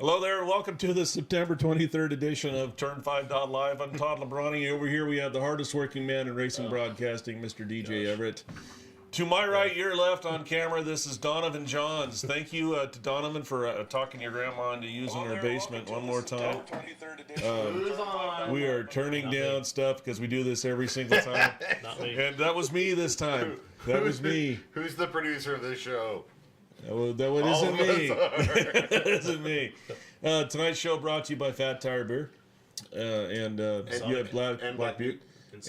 Hello there, and welcome to the September 23rd edition of Turn5.Live. I'm Todd Lebrani. Over here we have the hardest working man in racing broadcasting, Mr. DJ Everett. To my right, your left on camera, this is Donovan Johns. Thank you to Donovan for talking your grandma into using her basement one more time. We are turning down stuff because we do this every single time. Not me. And that was me this time. That was me. Who's the producer of this show? That one isn't me. That isn't me. Tonight's show brought to you by Fat Tire Beer. And you had Black Butte.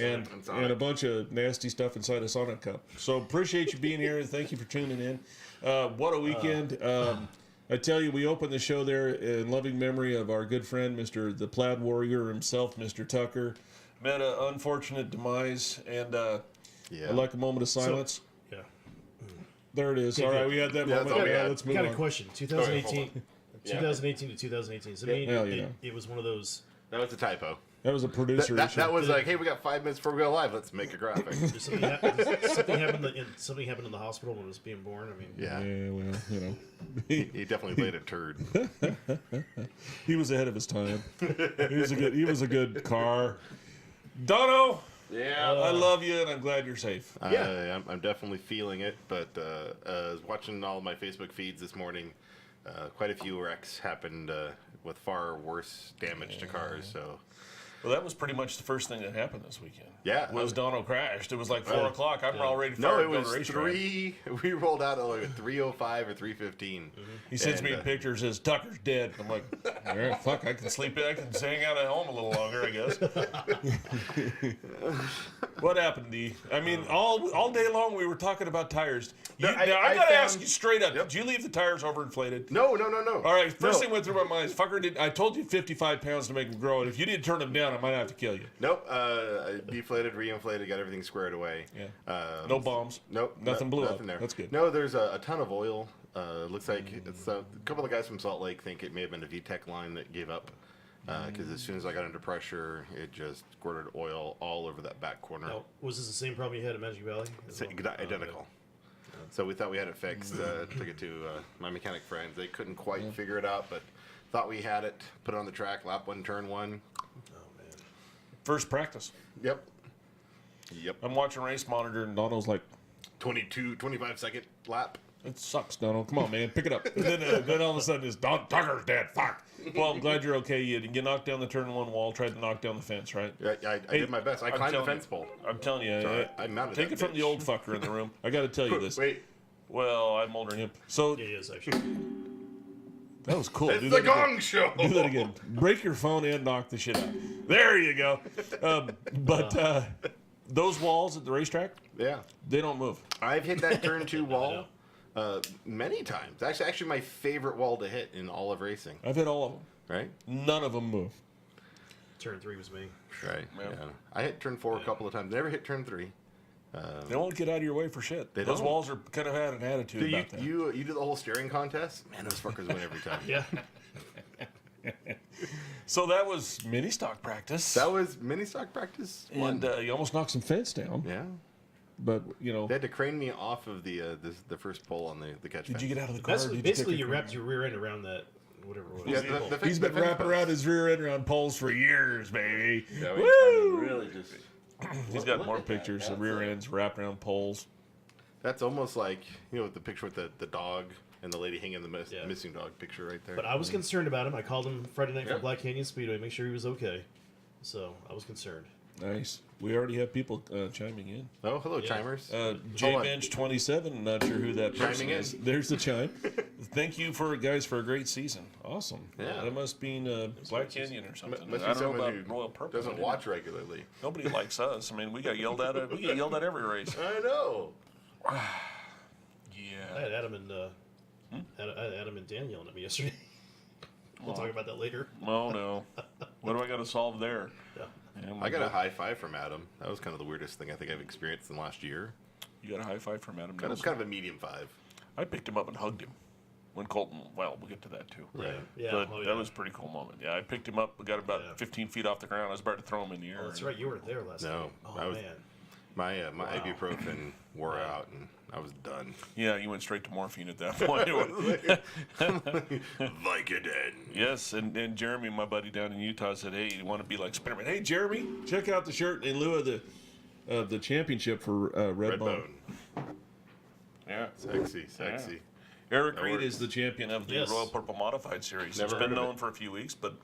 And a bunch of nasty stuff inside a Sonic cup. So appreciate you being here and thank you for tuning in. What a weekend. I tell you, we opened the show there in loving memory of our good friend, the Plaid Warrior himself, Mr. Tucker. Met an unfortunate demise, and I'd like a moment of silence. There it is. All right, we had that moment. Let's move on. Got a question. 2018 to 2018. So it was one of those. That was a typo. That was a producer issue. That was like, hey, we got 5 minutes before we go live. Let's make a graphic. Something happened in the hospital when it was being born. I mean, Yeah, well, you know. He definitely laid a turd. He was ahead of his time. He was a good car. Dono. Yeah, I love you, and I'm glad you're safe. I'm definitely feeling it, but I was watching all my Facebook feeds this morning. Quite a few wrecks happened with far worse damage to cars. So, well, that was pretty much the first thing that happened this weekend. Yeah, was Dono crashed. It was like 4 o'clock. I'm already no, fired it to was the racetrack. 3. We rolled out at like 3:05 or 3:15. He sends me pictures. Says Tucker's dead. I'm like, yeah, fuck. I can sleep. I can hang out at home a little longer, I guess. What happened, D? I mean, all day long we were talking about tires. I gotta ask you straight up. Did you leave the tires overinflated? No. All right. First thing went through my mind is, fucker, I told you 55 pounds to make them grow, and if you didn't turn them down, I might have to kill you. Nope. I deflated, reinflated, got everything squared away. Yeah. No bombs. Nope. Nothing blew nothing up. there. That's good. No, there's a ton of oil. Looks like it's a couple of guys from Salt Lake think it may have been a VTEC line that gave up. Because as soon as I got under pressure, it just squirted oil all over that back corner. Now, was this the same problem you had at Magic Valley? Identical. So we thought we had it fixed. Took it to my mechanic friends. They couldn't quite figure it out, but thought we had it. Put it on the track, lap 1, turn 1. Oh, man. First practice. Yep. I'm watching Race Monitor, and Dono's like, 25-second lap. it sucks, Dono. Come on, man. Pick it up. And then all of a sudden, it's Tucker's dead. Fuck. Well, I'm glad you're okay. You knocked down the turn 1 wall, tried to knock down the fence, right? Yeah, I did my best. I climbed the fence pole. I'm telling you. Sorry, I mounted take that it from bitch. the old fucker in the room. I got to tell you this. Wait. Well, I'm older than him. So Yeah, he is, actually. that was cool. It's Do the that again. Gong Show. Do that again. Break your phone and knock the shit out. There you go. Those walls at the racetrack, Yeah. they don't move. I've hit that turn 2 wall many times. Actually my favorite wall to hit in all of racing. I've hit all of them. Right? None of them move. Turn 3 was me. Right. Yeah. Yeah. I hit turn 4 a couple of times. Never hit turn 3. They won't get out of your way for shit. They Those don't. walls are kind of had an attitude about that. You do the whole steering contest? Man, those fuckers win every time. Yeah. So that was mini stock practice. That was mini stock practice. And you almost knocked some fence down. Yeah. But, you know. They had to crane me off of the first pole on the catch Did fence. you get out of the car? Basically, you wrapped your rear end around that, whatever it was. Yeah, He's been wrapping around his rear end around poles for years, baby. Yeah, Woo! really just. He's got more pictures of rear ends wrapped around poles. That's almost like, the picture with the dog and the lady hanging the missing dog picture right there. But I was concerned about him. I called him Friday night for Yep. Black Canyon Speedway, make sure he was okay. So I was concerned. Nice. We already have people chiming in. Oh, hello, Yeah. chimers. JBench27, not sure who that person Chiming in. is. There's the chime. Thank you for a great season. Awesome. Yeah. That must mean Black Canyon or something. Must I be don't know someone about who Royal Purple. doesn't watch regularly. Nobody likes us. I mean, we get yelled at. We get yelled at every race. I know. I Yeah. had Adam and Adam and Dan yelling at me yesterday. We'll talk about that later. Oh no. What do I got to solve there? Yeah. Yeah, I got a high five from Adam. That was kind of the weirdest thing I think I've experienced in the last year. You got a high five from Adam Kind Nelson? of a medium 5. I picked him up and hugged him when Colton. Well, we'll get to that too. Right. Yeah. But Oh, yeah. that was a pretty cool moment. Yeah, I picked him up. We got about 15 feet off the ground. I was about to throw him in the air. Oh, that's right. You weren't there last night. No, Oh, I was- man. My ibuprofen wore out, and I was done. Yeah, you went straight to morphine at that point. Vicodin. Yes, and Jeremy, my buddy down in Utah, said, "Hey, you want to be like Spider-Man? Hey, Jeremy, check out the shirt in lieu of the championship for Red Bone." Yeah, Sexy. Yeah. Eric Reed is the champion of the Royal Purple Modified Series. Never It's been known for a few weeks, but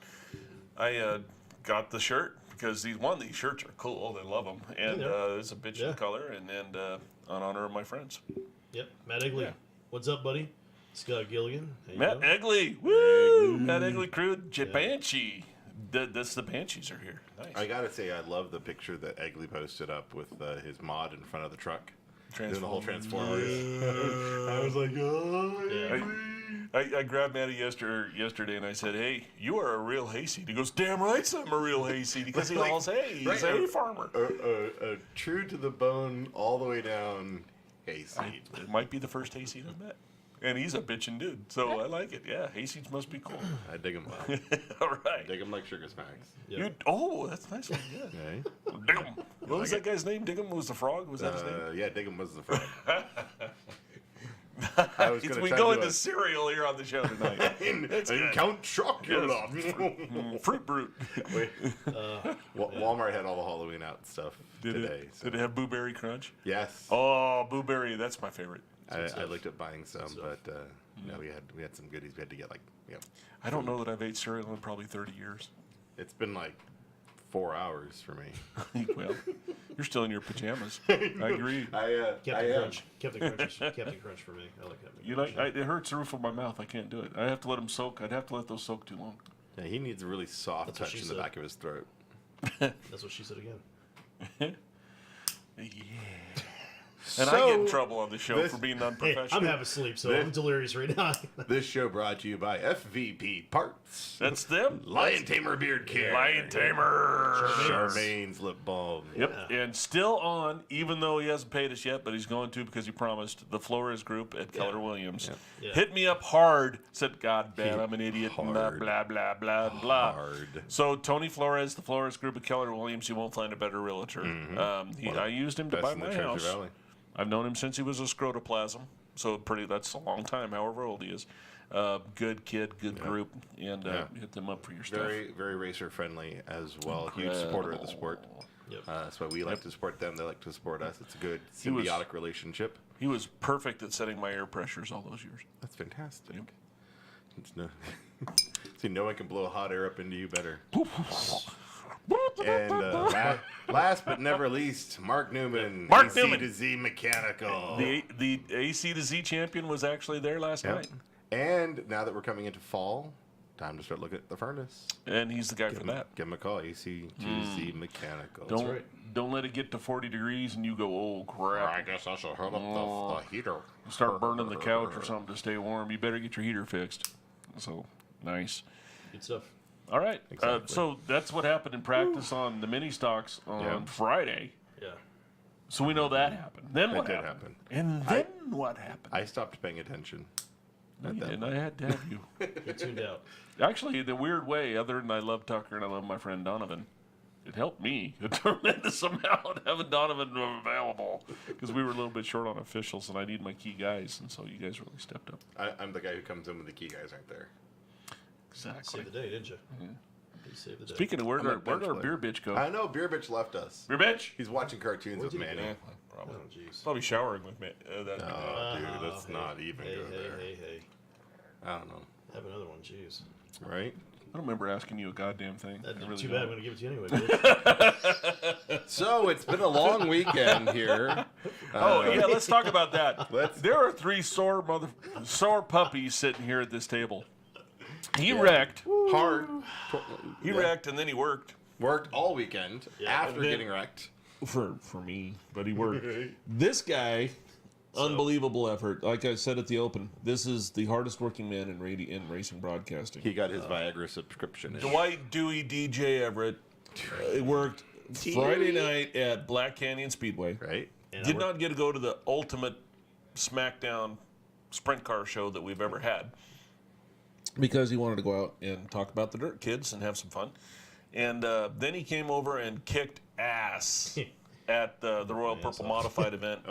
I got the shirt because these shirts are cool. They love them, and it's a bitchin' color, and in honor of my friends. Yep, Matt Egley. Yeah. What's up, buddy? Scott Gilligan. Matt Egley, woo! Matt Egley crew, Banshee. That's the Banshees are here. Nice. I gotta say, I love the picture that Egley posted up with his mod in front of the truck. Doing the whole Transformers. I was like, oh, Yeah. I grabbed Matty yesterday and I said, "Hey, you are a real hayseed." He goes, "Damn right, I'm a real hayseed," because he hauls hay. He's a hay farmer. A true to the bone, all the way down hayseed. It might be the first hayseed I've met. And he's a bitchin' dude, so I like it. Yeah, hayseeds must be cool. I dig him. All right. Dig him like sugar smacks. Yep. That's a nice one. Yeah. Okay. Diggum. What was that guy's name? Diggum was the frog? Was that his name? Yeah, Diggum was the frog. We go into cereal here on the show tonight. and Count Chocula. Fruit Brute. Walmart had all the Halloween out stuff today. Did it have Blueberry Crunch? Yes. Oh, Blueberry, that's my favorite. I looked at buying some, but we had some goodies. We had to get I don't know that I've ate cereal in probably 30 years. It's been like 4 hours for me. Well, you're still in your pajamas. I agree. Captain Crunch. Captain Crunch for me. I like Captain Crunch. It hurts the roof of my mouth. I can't do it. I have to let them soak. I'd have to let those soak too long. Yeah, he needs a really soft touch in the back of his throat. That's what she said again. Yeah. And I get in trouble on the show for being unprofessional. Hey, I'm half asleep, so I'm delirious right now. This show brought to you by FVP Parts. That's them. Lion Tamer Beard Care. Lion Tamer. Charmaine's Lip Balm. Yep. Yeah. And still on, even though he hasn't paid us yet, but he's going to because he promised, the Flores Group at Keller Williams. Yeah. Yeah. Hit me up hard. Said, God damn, I'm an idiot. Blah, blah, blah, blah, blah. Hard. So Tony Flores, the Flores Group at Keller Williams, you won't find a better realtor. Mm-hmm. I used him to buy my house. Valley. I've known him since he was a scrotoplasm, so that's a long time, however old he is. Good kid, good group, and hit them up for your stuff. Very, very racer friendly as well. Huge supporter of the sport. Yep. That's why we like to support them. They like to support us. It's a good symbiotic relationship. He was perfect at setting my air pressures all those years. That's fantastic. Yep. See, no one can blow hot air up into you better. And last but never least, Marc Newman. Marc Newman. AC to Z Mechanical. The AC to Z champion was actually there last night. And now that we're coming into fall, time to start looking at the furnace. And he's the guy for that. Give him a call, AC to Z Mechanical. Don't let it get to 40 degrees and you go, oh, crap. I guess I should hook up the heater. Start burning the couch or something to stay warm. You better get your heater fixed. So, nice. Good stuff. All right. Exactly. So that's what happened in practice on the mini stocks on Friday. Yeah. So we know that happened. Then what happened? And then what happened? I stopped paying attention. And I had to have you. You tuned out. Actually, in a weird way, other than I love Tucker and I love my friend Donovan, it helped me a tremendous amount having Donovan available because we were a little bit short on officials and I need my key guys, and so you guys really stepped up. I'm the guy who comes in when the key guys aren't there. Saved Exactly. the day, didn't you? Mm-hmm. You saved the day. Speaking of, where'd our beer bitch go? I know, beer bitch left us. Beer bitch? He's watching cartoons with Manny. Probably. Oh, jeez. Probably showering with me. Dude, let's not even go there. Hey. I don't know. Have another one, jeez. Right? I don't remember asking you a goddamn thing. Too bad. I'm going to give it to you anyway, bitch. So, it's been a long weekend here. Let's talk about that. There are 3 sore puppies sitting here at this table. He wrecked. Hard. He wrecked, and then he worked. Worked all weekend after getting wrecked. For me, but he worked. This guy, unbelievable effort. Like I said at the open, this is the hardest working man in racing broadcasting. He got his Viagra subscription. Dwight Dewey DJ Everett worked Friday night at Black Canyon Speedway. Right. Did not get to go to the ultimate SmackDown sprint car show that we've ever had because he wanted to go out and talk about the dirt kids and have some fun. And then he came over and kicked ass at the Royal Purple Modified event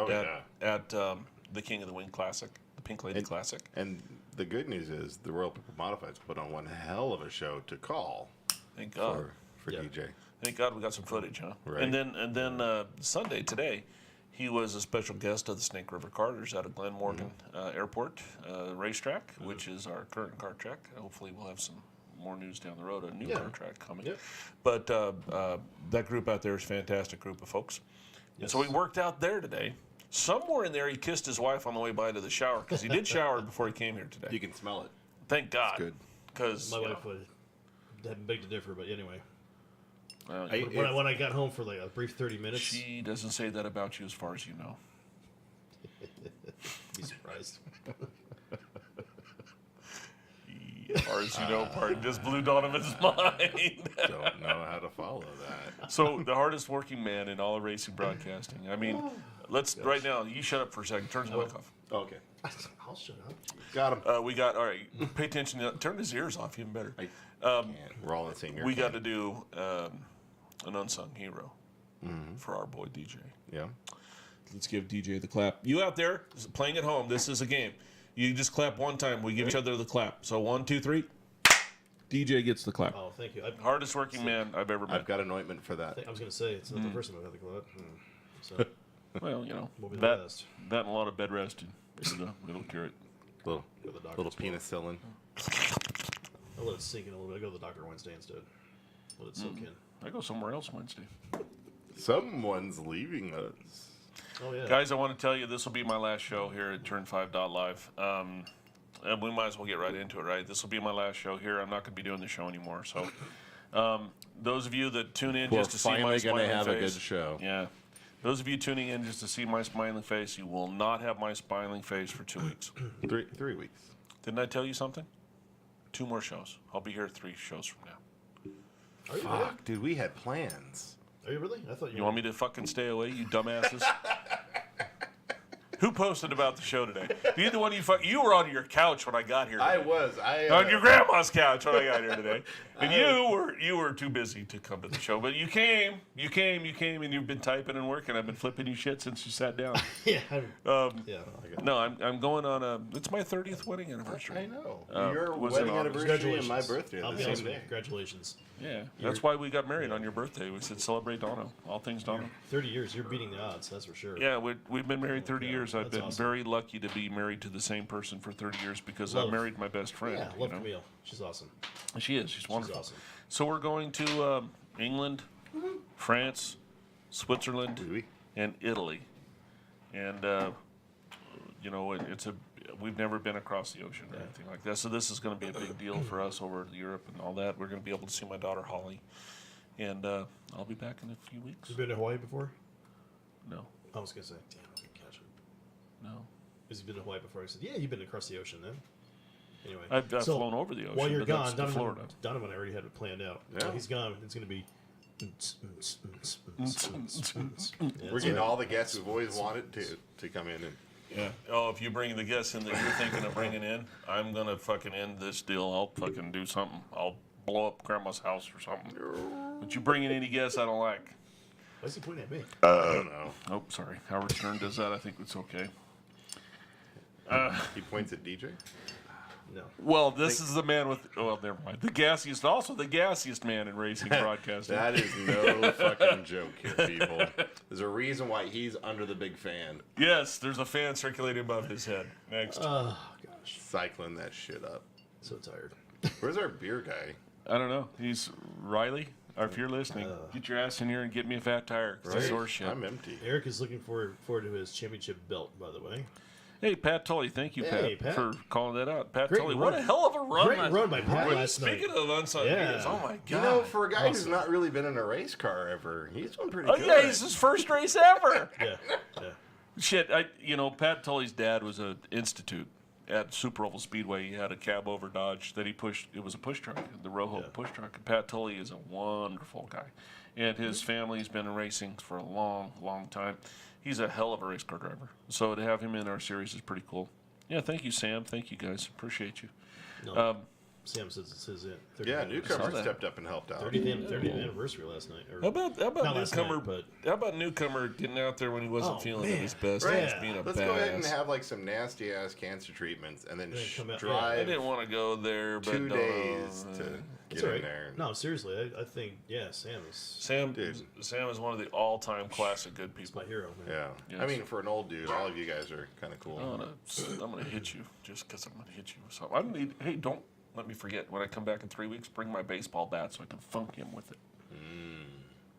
at the King of the Wind Classic, the Pink Lady Classic. And the good news is the Royal Purple Modifieds put on one hell of a show to call. Thank God. For DJ. Thank God we got some footage, huh? Right. And then Sunday, today, he was a special guest of the Snake River Carters out of Glen Morgan Airport racetrack, which is our current kart track. Hopefully we'll have some more news down the road, a new kart track coming. Yep. But that group out there is a fantastic group of folks. Yes. And so we worked out there today. Somewhere in there, he kissed his wife on the way by to the shower, because he did shower before he came here today. You can smell it. Thank God. Good. Because my wife would have beg to differ, but anyway. Well, when I got home for like a brief 30 minutes. She doesn't say that about you as far as you know. Be surprised. As far as you know, pardon, just blew Donovan's mind. Don't know how to follow that. So the hardest working man in all of racing broadcasting. I mean, right now, you shut up for a second. Turn his mic off. Okay. I'll shut up. Got him. We got, all right, pay attention. Turn his ears off, even better. We're all in the same ear. We got to do an unsung hero for our boy DJ. Yeah. Let's give DJ the clap. You out there playing at home, this is a game. You just clap one time. We give each other the clap. So 1, 2, 3. DJ gets the clap. Oh, thank you. Hardest working man I've ever met. I've got an ointment for that. I was going to say, it's not the first time I've had the club. So, well, you know, we'll be the that best. and a lot of bed resting. It'll cure it. Little Go to the doctor penicillin. I'll let it sink in a little bit. I go to the doctor Wednesday instead. Let it soak in. I go somewhere else Wednesday. Someone's leaving us. Oh, yeah. Guys, I want to tell you this will be my last show here at Turn5.Live. And we might as well get right into it, right? This will be my last show here. I'm not going to be doing the show anymore. So, those of you that tune in just to see my smiling face. We're finally going to have a good show. Yeah. Those of you tuning in just to see my smiling face, you will not have my smiling face for 2 weeks. 3 weeks. Didn't I tell you something? 2 more shows. I'll be here 3 shows from now. Are you Fuck, dude, we had plans. Are you really? I thought You want me to fucking stay away, you dumbasses? Who posted about the show today? You the one you were on your couch when I got here. I was. On your grandma's couch when I got here today. And you were too busy to come to the show. But you came, and you've been typing and working. I've been flipping you shit since you sat down. Yeah. No, I'm going on it's my 30th wedding anniversary. I know. Your was wedding in anniversary and my birthday I'll are be the honest same with day. you. Congratulations. Yeah, that's why we got married on your birthday. We said celebrate Dono, all things Dono. 30 years, you're beating the odds, that's for sure. Yeah, we've been married 30 years. I've that's been awesome. very lucky to be married to the same person for 30 years because I married my best friend. Yeah, love Camille. She's awesome. She is. She's wonderful. awesome. So we're going to England, France, Switzerland, Oui. and Italy. And, we've never been across the ocean or anything like that. So this is going to be a big deal for us over Europe and all that. We're going to be able to see my daughter Holly. And I'll be back in a few weeks. You been to Hawaii before? No. I was going to say, damn, I didn't catch it. No. Has he been to Hawaii before? I said, yeah, you've been across the ocean then. Anyway. I've flown over the ocean. While you're but that's gone, to Florida. Donovan and I already had it planned out. Yeah. While he's gone, it's going to be... We're getting all the guests who've always wanted to come in and. Yeah. Oh, if you bring the guests in that you're thinking of bringing in, I'm going to fucking end this deal. I'll fucking do something. I'll blow up Grandma's house or something. But you bring in any guests I don't like. Why is he pointing at me? I don't know. Oh, sorry. Howard Stern does that. I think it's okay. He points at DJ? No. Well, this is the man with... Well, never mind. The gassiest man in racing broadcasting. That is no fucking joke here, people. There's a reason why he's under the big fan. Yes, there's a fan circulating above his head. Next. Oh, gosh. Cycling that shit up. So tired. Where's our beer guy? I don't know. He's Riley. Or if you're listening, get your ass in here and get me a fat tire. It's a sore shit. I'm empty. Eric is looking forward to his championship belt, by the way. Hey, Pat Tully. Thank you, Hey, Pat, Pat. for calling that out. Pat Great Tully, run. what a hell of a run. Great run by Pat last night. Speaking of unsung Yeah. heroes, Oh, my God. You know, for a guy who's not really been in a race car ever, he's doing pretty Oh, good. yeah, he's his first race ever. Yeah. Shit, Pat Tully's dad was an institute at Super Oval Speedway. He had a cab over Dodge that he pushed. It was a push truck, the Rojo push truck. And Pat Tully is a wonderful guy. And his family's been in racing for a long, long time. He's a hell of a race car driver. So to have him in our series is pretty cool. Yeah, thank you, Sam. Thank you, guys. Appreciate you. No. Sam says it's his 30th Yeah, anniversary. newcomer stepped up and helped out. 30th anniversary last night. Or How about not last newcomer? night, but How about newcomer getting out there when he wasn't feeling at his best? Right. and just being a Let's badass. go ahead and have like some nasty ass cancer treatments, and then come out- I drive didn't want to go there, but 2 days to it's get all right. in there. No, seriously, I think Sam is Sam is one of the all-time classic good people. my hero, man. Yeah, Yes. I mean, for an old dude, all of you guys are kind of cool. I'm gonna hit you just because I'm gonna hit you. So hey, don't let me forget when I come back in 3 weeks. Bring my baseball bat so I can funk him with it.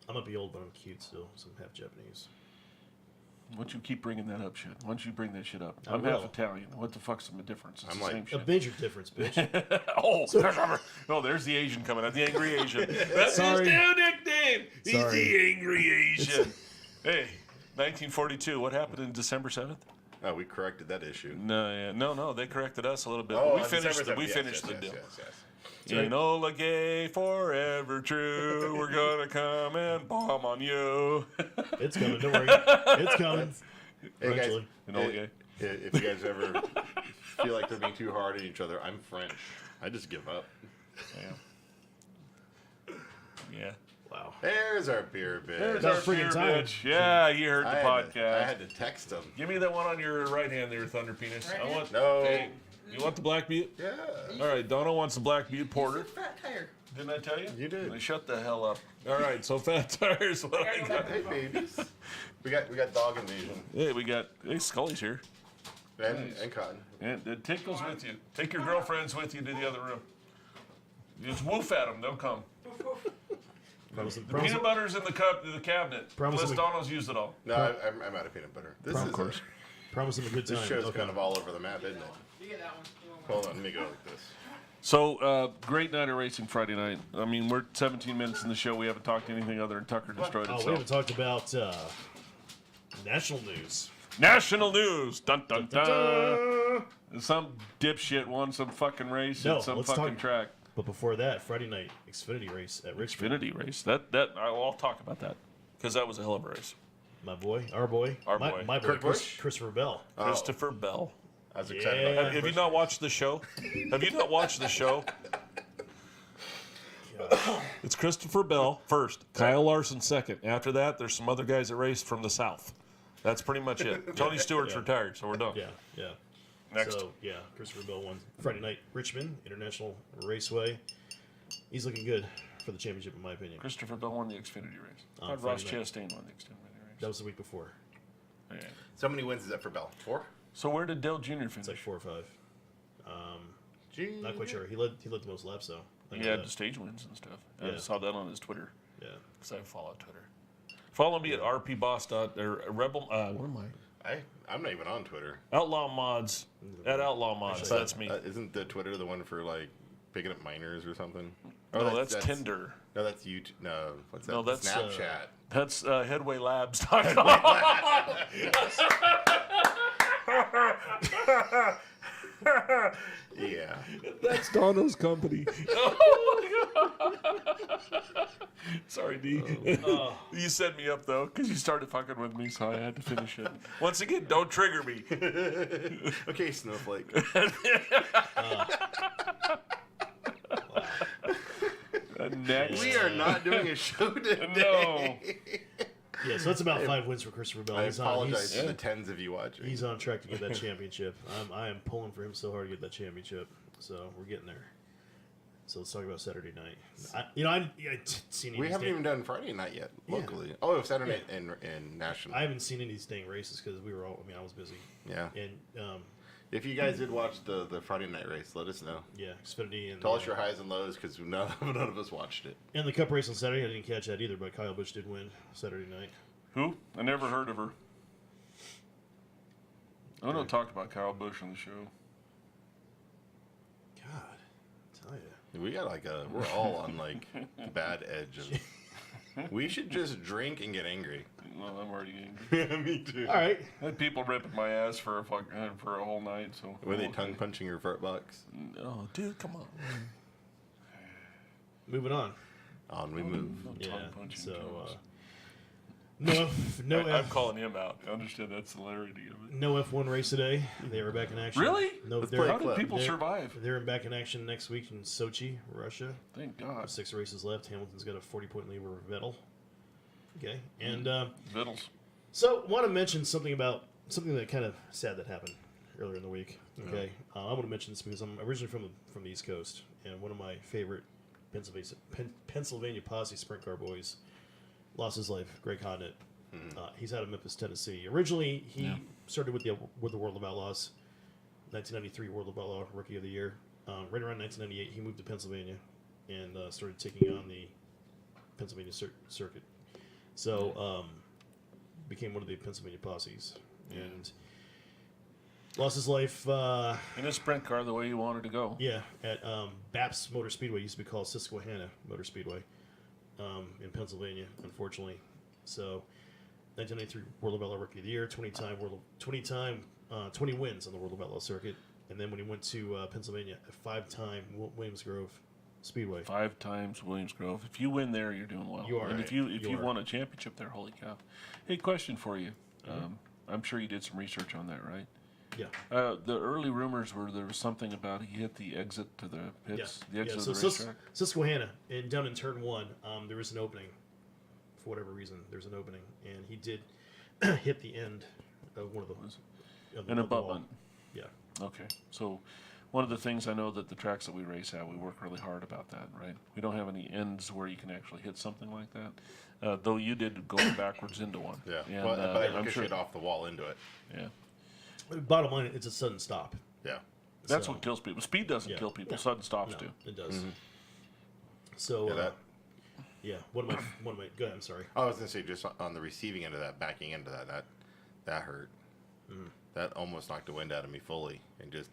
I might be old, but I'm cute still, so I'm half Japanese. Why don't you keep bringing that up, shit? Why don't you bring that shit up? I I'm will. half Italian. What the fuck's the difference? It's I'm the like- same A shit. major difference, bitch. Oh, there's the Asian coming out. The angry Asian. That's Sorry. his new nickname. He's Sorry. the angry Asian. Hey, 1942. What happened in December 7th? Oh, we corrected that issue. No. They corrected us a little bit. Oh, we on finished. December We 7th. finished Yes, the deal. yes. Enola Gay, forever true. We're gonna come and bomb on you. It's coming. Don't worry. It's coming. Hey guys, Eventually. Enola Gay. if you guys ever feel like they're being too hard on each other, I'm French. I just give up. Yeah. Wow. There's our beer bitch. There's About our freaking beer time. bitch. Yeah, you heard the I podcast. had to text them. Give me that one on your right hand there, Thunder Penis. I want. No. Hey, you want the Black Butte? Yeah. All right, Donna wants the Black Butte Porter. Fat tire. Didn't I tell you? You did. Shut the hell up. All right, so Fat Tires. What I got? Hey babies. We got dog invasion Hey, we got. Hey, Scully's here. and Cotton. And take those with you. Take your girlfriends with you to the other room. Just woof at them. They'll come. Promise, The promise, peanut butter's in the cabinet. Promise Unless me- Donna's used it all. No, I'm out of peanut butter. This Of is course. promise him a good time. this show's Okay. kind of all over the map, isn't it? You get that one. Hold on, let me go like this. So, great night of racing Friday night. I mean, we're 17 minutes in the show. We haven't talked anything other than Tucker destroyed Oh, we itself. haven't talked about national news. National news. Dun dun dun. Some dipshit won some fucking race No, at some let's fucking talk- track. But before that, Friday night Xfinity race at Richmond. Xfinity race. I'll talk about that because that was a hell of a race. My boy, our boy, Our my, boy. my boy, Kurt Busch? Christopher Bell. Christopher Bell. I was excited about that. Have you not watched the show? Have you not watched the show? It's Christopher Bell first, Kyle Larson second. After that, there's some other guys that raced from the south. That's pretty much it. Tony Stewart's retired, so we're done. Yeah. Next. So yeah, Christopher Bell won Friday night Richmond International Raceway. He's looking good for the championship, in my opinion. Christopher Bell won the Xfinity race. On Ross Friday night. Chastain won the Xfinity That race. was the week before. Yeah. So many wins is that for Bell? 4? So where did Dale Jr. It's like finish? 4 or 5. Gee. Not quite sure. He led the most laps though. I He know had that. stage wins and stuff. I Yeah. saw that on his Twitter Yeah. because I follow Twitter. Follow me at rpboss. Or Rebel. What am I? I'm not even on Twitter. Outlaw Mods. At Outlaw Mods. Actually, That's me. Isn't the Twitter the one for like picking up minors or something? No, that's Tinder. No, that's YouTube. No, what's that? No, that's, Snapchat. That's headwaylabs.com. Yeah. That's Donna's company. Sorry, D. You set me up, though, because you started fucking with me, so I had to finish it. Once again, don't trigger me. Okay, Snowflake. Next. We are not doing a show today. No. Yeah, so that's about 5 wins for Christopher Bell. I He's apologize to the tens of you watching. He's on track to get that championship. I am pulling for him so hard to get that championship. So we're getting there. So let's talk about Saturday night. I seen We haven't even done Friday night yet locally. Oh, Saturday night in national. I haven't seen any of these dang races because we were all. I mean, I was busy. Yeah. And If you guys did watch the Friday night race, let us know. yeah, Xfinity and Tell us your highs and lows because none of us watched it. and the Cup race on Saturday. I didn't catch that either, but Kyle Busch did win Saturday night. Who? I never heard of her. I don't talk about Kyle Busch on the show. God, I tell you. We got we're all on like the bad edge of. We should just drink and get angry. Well, I'm already angry. Me too. All right. I had people ripping my ass for a whole night. So Were they tongue punching your fart box? Oh, dude, come on. Moving on. On we move. No Yeah. tongue punching So jokes. I'm calling him out. I understand that's the hilarity of it. No F1 race today. They were back in action. Really? No, How did people survive? They're back in action next week in Sochi, Russia. Thank God. 6 races left. Hamilton's got a 40-point lead over Vettel. Okay, and Vittles. so want to mention something that kind of sad that happened earlier in the week. Okay, I want to mention this because I'm originally from the East Coast, and one of my favorite Pennsylvania posse sprint car boys lost his life. Greg Hodnett. He's out of Memphis, Tennessee. Originally, he started with the World of Outlaws, 1993 World of Outlaw Rookie of the Year. Right around 1998, he moved to Pennsylvania and started taking on the Pennsylvania circuit. So, became one of the Pennsylvania posses and lost his life. In a sprint car, the way you wanted to go. Yeah, at Vapes Motor Speedway, used to be called Susquehanna Motor Speedway, in Pennsylvania, unfortunately. So, 1993 World of Outlaw Rookie of the Year, 20 wins on the World of Outlaw circuit, and then when he went to Pennsylvania, a 5-time Williams Grove Speedway. 5 times Williams Grove. If you win there, you're doing well. You are. And if you won a championship there, holy cow! Hey, question for you. I'm sure you did some research on that, right? Yeah. The early rumors were there was something about he hit the exit to the pits, the exit of the racetrack. Susquehanna, and down in turn 1, there was an opening. For whatever reason, there's an opening, and he did hit the end of one of the An abutment. Yeah. Okay. So one of the things I know that the tracks that we race at, we work really hard about that, right? We don't have any ends where you can actually hit something like that. Though you did go backwards into one. Yeah. And, But I I'm ricocheted sure. off the wall into it. Yeah. Bottom line, it's a sudden stop. Yeah. That's So- what kills people. Speed doesn't kill people. Sudden stops do. It does. So, Yeah, that. one of my. Go ahead. I'm sorry. I was gonna say just on the receiving end of that, backing into that hurt. That almost knocked the wind out of me fully, and just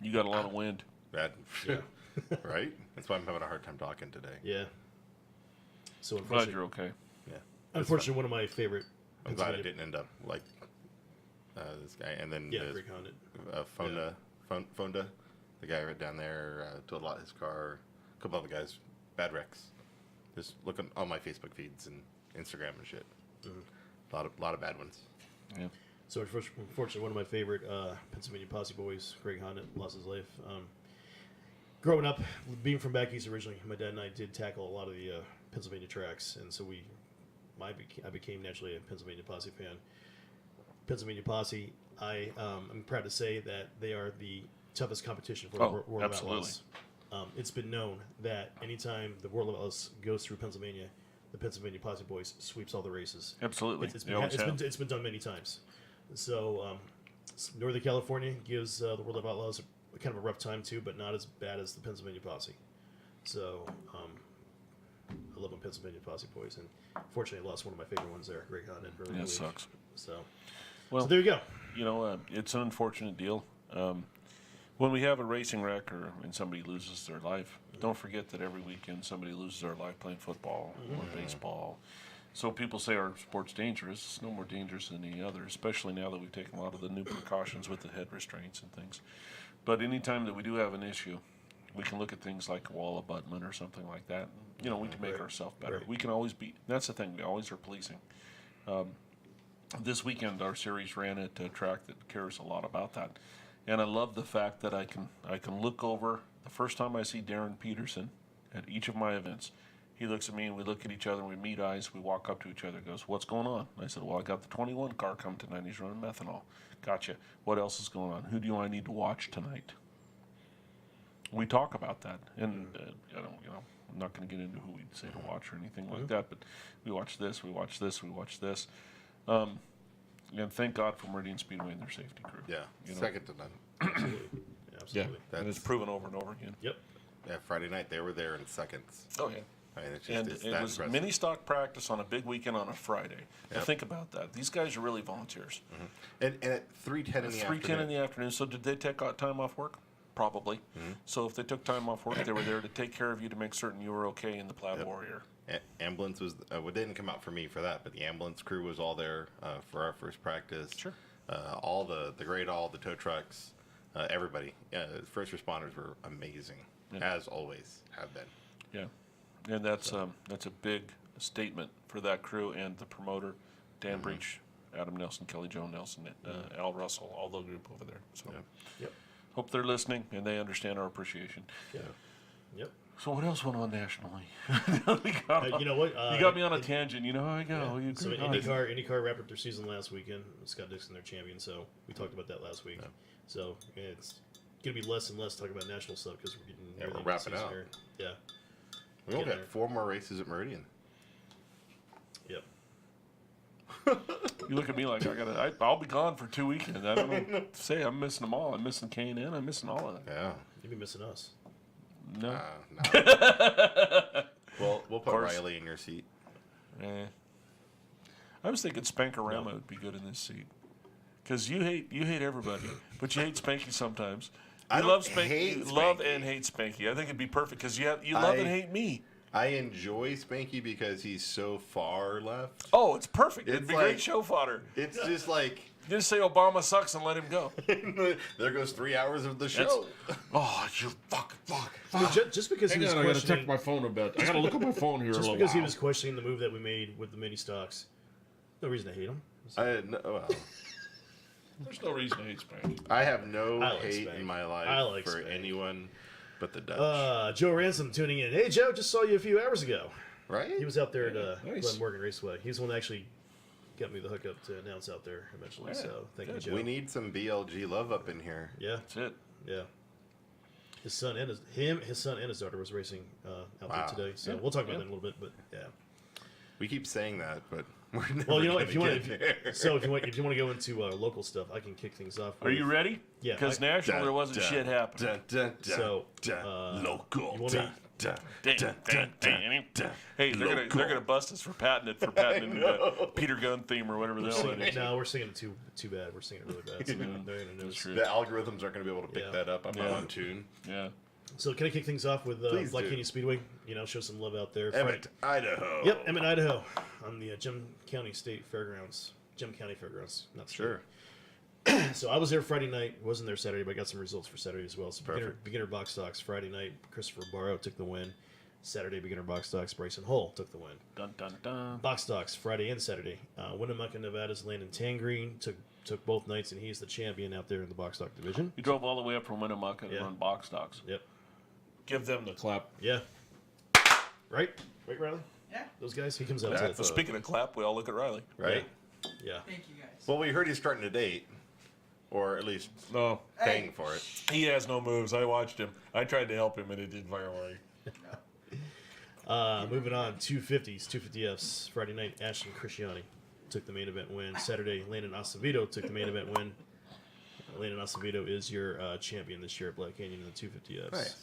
You got a lot of wind. that. Yeah. Right. That's why I'm having a hard time talking today. Yeah. So Glad unfortunately, you're okay. Yeah. unfortunately, one of my favorite. I'm glad it Pennsylvania- didn't end up like this guy, and then Yeah, Greg Hodnett. Fonda, the guy right down there, totaled out his car. A couple other guys, bad wrecks. Just looking on my Facebook feeds and Instagram and shit. A lot of bad ones. Yeah. So unfortunately, one of my favorite Pennsylvania posse boys, Greg Hodnett, lost his life. Growing up, being from back east originally, my dad and I did tackle a lot of the Pennsylvania tracks, and so I became naturally a Pennsylvania posse fan. Pennsylvania posse, I'm proud to say that they are the toughest competition for the World of Outlaws. It's been known that anytime the World of Outlaws goes through Pennsylvania, the Pennsylvania Posse Boys sweeps all the races. Absolutely. It's been done many times. So Northern California gives the World of Outlaws a kind of a rough time too, but not as bad as the Pennsylvania Posse. So I love them Pennsylvania Posse Boys, and fortunately I lost one of my favorite ones there, Greg Hodnett. Earlier in the week. Sucks. So Well, there you go. You know, it's an unfortunate deal. When we have a racing wreck and somebody loses their life, don't forget that every weekend somebody loses their life playing football or baseball. So people say our sport's dangerous. It's no more dangerous than any other, especially now that we've taken a lot of the new precautions with the head restraints and things. But anytime that we do have an issue, we can look at things like a wall abutment or something like that. You know, we can make ourselves better. Right. We can always be. That's the thing. We always are policing. This weekend, our series ran at a track that cares a lot about that. And I love the fact that I can look over. The first time I see Darren Peterson at each of my events, he looks at me and we look at each other and we meet eyes. We walk up to each other and goes, "What's going on?" I said, "Well, I got the 21 car coming tonight. He's running methanol." "Gotcha. What else is going on? Who do I need to watch tonight?" We talk about that. And, I'm not going to get into who we'd say to watch or anything like that, but we watch this, we watch this, we watch this. And thank God for Meridian Speedway and their safety crew. Yeah. You know? Second to none. Absolutely. Absolutely. And it's proven over and over again. Yep. Yeah. Friday night they were there in seconds. Oh, yeah. I mean, it's And just it that was impressive. mini stock practice on a big weekend on a Friday. Now Yep. think about that. These guys are really volunteers. And at 3:10 in the 3:10 in afternoon. the afternoon. So did they take time off work? Probably. So if they took time off work, they were there to take care of you to make certain you were okay in the Plaid Warrior. Ambulance was well, didn't come out for me for that, but the ambulance crew was all there for our first practice. Sure. All the great all the tow trucks, everybody. First responders were amazing, as always have been. Yeah, and that's a big statement for that crew and the promoter, Dan Breach, Adam Nelson, Kelly Joe Nelson, Al Russell, all the group over there. So Yep. hope they're listening and they understand our appreciation. Yeah. Yep. So what else went on nationally? You know what? You got me on a tangent. You know how I go. Yeah. You So agree? IndyCar wrapped up their season last weekend. Scott Dixon, their champion. So we talked about that last week. Yeah. So it's gonna be less and less talking about national stuff because we're getting Yeah, really we're into the wrapping season up. here. Yeah. We only Getting got 4 more races at Meridian. Yep. You look at me like I'll be gone for 2 weekends. I don't know what to say. I'm missing them all. I'm missing K&N. I'm missing all of that. Yeah. You'd be missing us. No. No. We'll put course. Riley in your seat. Eh. I was thinking Spankorama would be good in this seat. Because you hate everybody, but you hate Spanky sometimes. I You don't love Spanky. hate You love Spanky. and hate Spanky. I think it'd be perfect because you love and hate me. I enjoy Spanky because he's so far left. Oh, it's perfect. It'd It's be like- great show fodder. It's just like, Just say Obama sucks and let him go. there goes 3 hours of the show. Oh, you fuck. I mean, just because he Hang was on, I gotta questioning, check my phone a bit. I gotta look at my phone here. just a little because he while. was questioning the move that we made with the mini stocks, no reason to hate him. There's no reason to hate Spanky. I have no I like hate Spank. in my life I like for Spank. anyone but the Dutch. Joe Ransom tuning in. Hey, Joe, just saw you a few hours ago. Right? He was out there at nice. Glen Morgan Raceway. He was the one that actually got me the hookup to announce out there eventually. Yeah, So thank you, good. Joe. We need some BLG love up in here. Yeah, That's it. yeah. His son and his daughter was racing out Wow. there today. So Yeah, we'll talk about yeah. that in a little bit. But yeah. We keep saying that, but we're never Well, you know, gonna if you want, get there. if you want to go into local stuff, I can kick things off. Are you with- ready? Yeah, Because I- national there wasn't shit happening. So, Local. you want me- Hey, they're gonna bust us for patenting Peter Gunn theme or whatever the hell that is. No, we're singing it too bad. We're singing it really bad. So they're gonna notice. true. The algorithms aren't going to be able to pick Yeah. that up. I'm not Yeah. on tune. Yeah. So can I kick things off with Please Black do. Canyon Speedway? You know, show some love out there. Emmett, Idaho. Yep, Emmett, Idaho, on the Gem County State Fairgrounds. Gem County Fairgrounds, not the Sure. state. So I was there Friday night. Wasn't there Saturday, but I got some results for Saturday as well. So Perfect. beginner box stocks Friday night. Christopher Barrow took the win. Saturday beginner box stocks. Bryson Hull took the win. Dun dun dun. Box stocks Friday and Saturday. Winnemucca, Nevada's Landon Tangreen took both nights, and he's the champion out there in the box stock division. You drove all the way up from Winnemucca to Yeah. run box stocks. Yep. Give them the clap. Yeah. Right, Riley. Yeah. Those guys. He comes out. That's to So speaking of clap, we all look at Riley. Right? Yeah. Thank you guys. Well, we heard he's starting to date, or at least No, paying for it. he has no moves. I watched him. I tried to help him, and it didn't fire away. Moving on, 250s, 250Fs. Friday night, Ashton Crisciani took the main event win. Saturday, Landon Acevedo took the main event win. Landon Acevedo is your champion this year at Black Canyon in the 250Fs. Nice.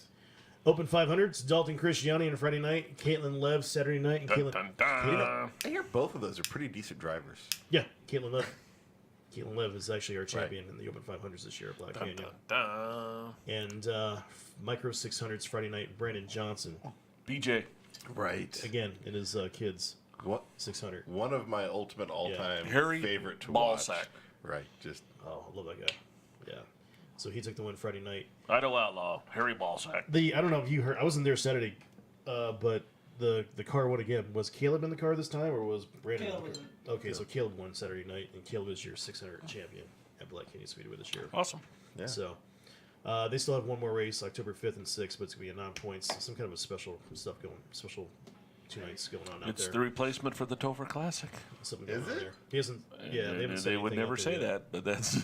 Open 500s, Dalton Crisciani on Friday night. Caitlin Lev Saturday night. And Dun Caitlin, dun dun. I hear both of those are pretty decent drivers. yeah, Caitlin Lev. Caitlin Lev is actually our champion in the Open 500s this year at Black Dun Canyon. dun dun. And Micro 600s Friday night, Brandon Johnson. BJ. Right. Again, it is kids What? 600. One of my ultimate all-time Harry favorite to Ballsack. watch. Right. Just Oh, I love that guy. Yeah. So he took the win Friday night. Idaho Outlaw. Harry Ballsack. I don't know if you heard. I wasn't there Saturday, but the car won again. Was Caleb in the car this time, or was Brandon? Caleb in was the in. car? Okay, so Caleb won Saturday night, and Caleb is your 600 champion at Black Canyon Speedway this year. Awesome. yeah. So they still have one more race, October 5th and 6th, but it's gonna be a 9 points, some kind of a special stuff going, special 2 nights going on out It's there. the replacement for the Topher Classic. Something going Is on it? there. He hasn't. Yeah, they haven't said They would anything never out there say yet. that, but that's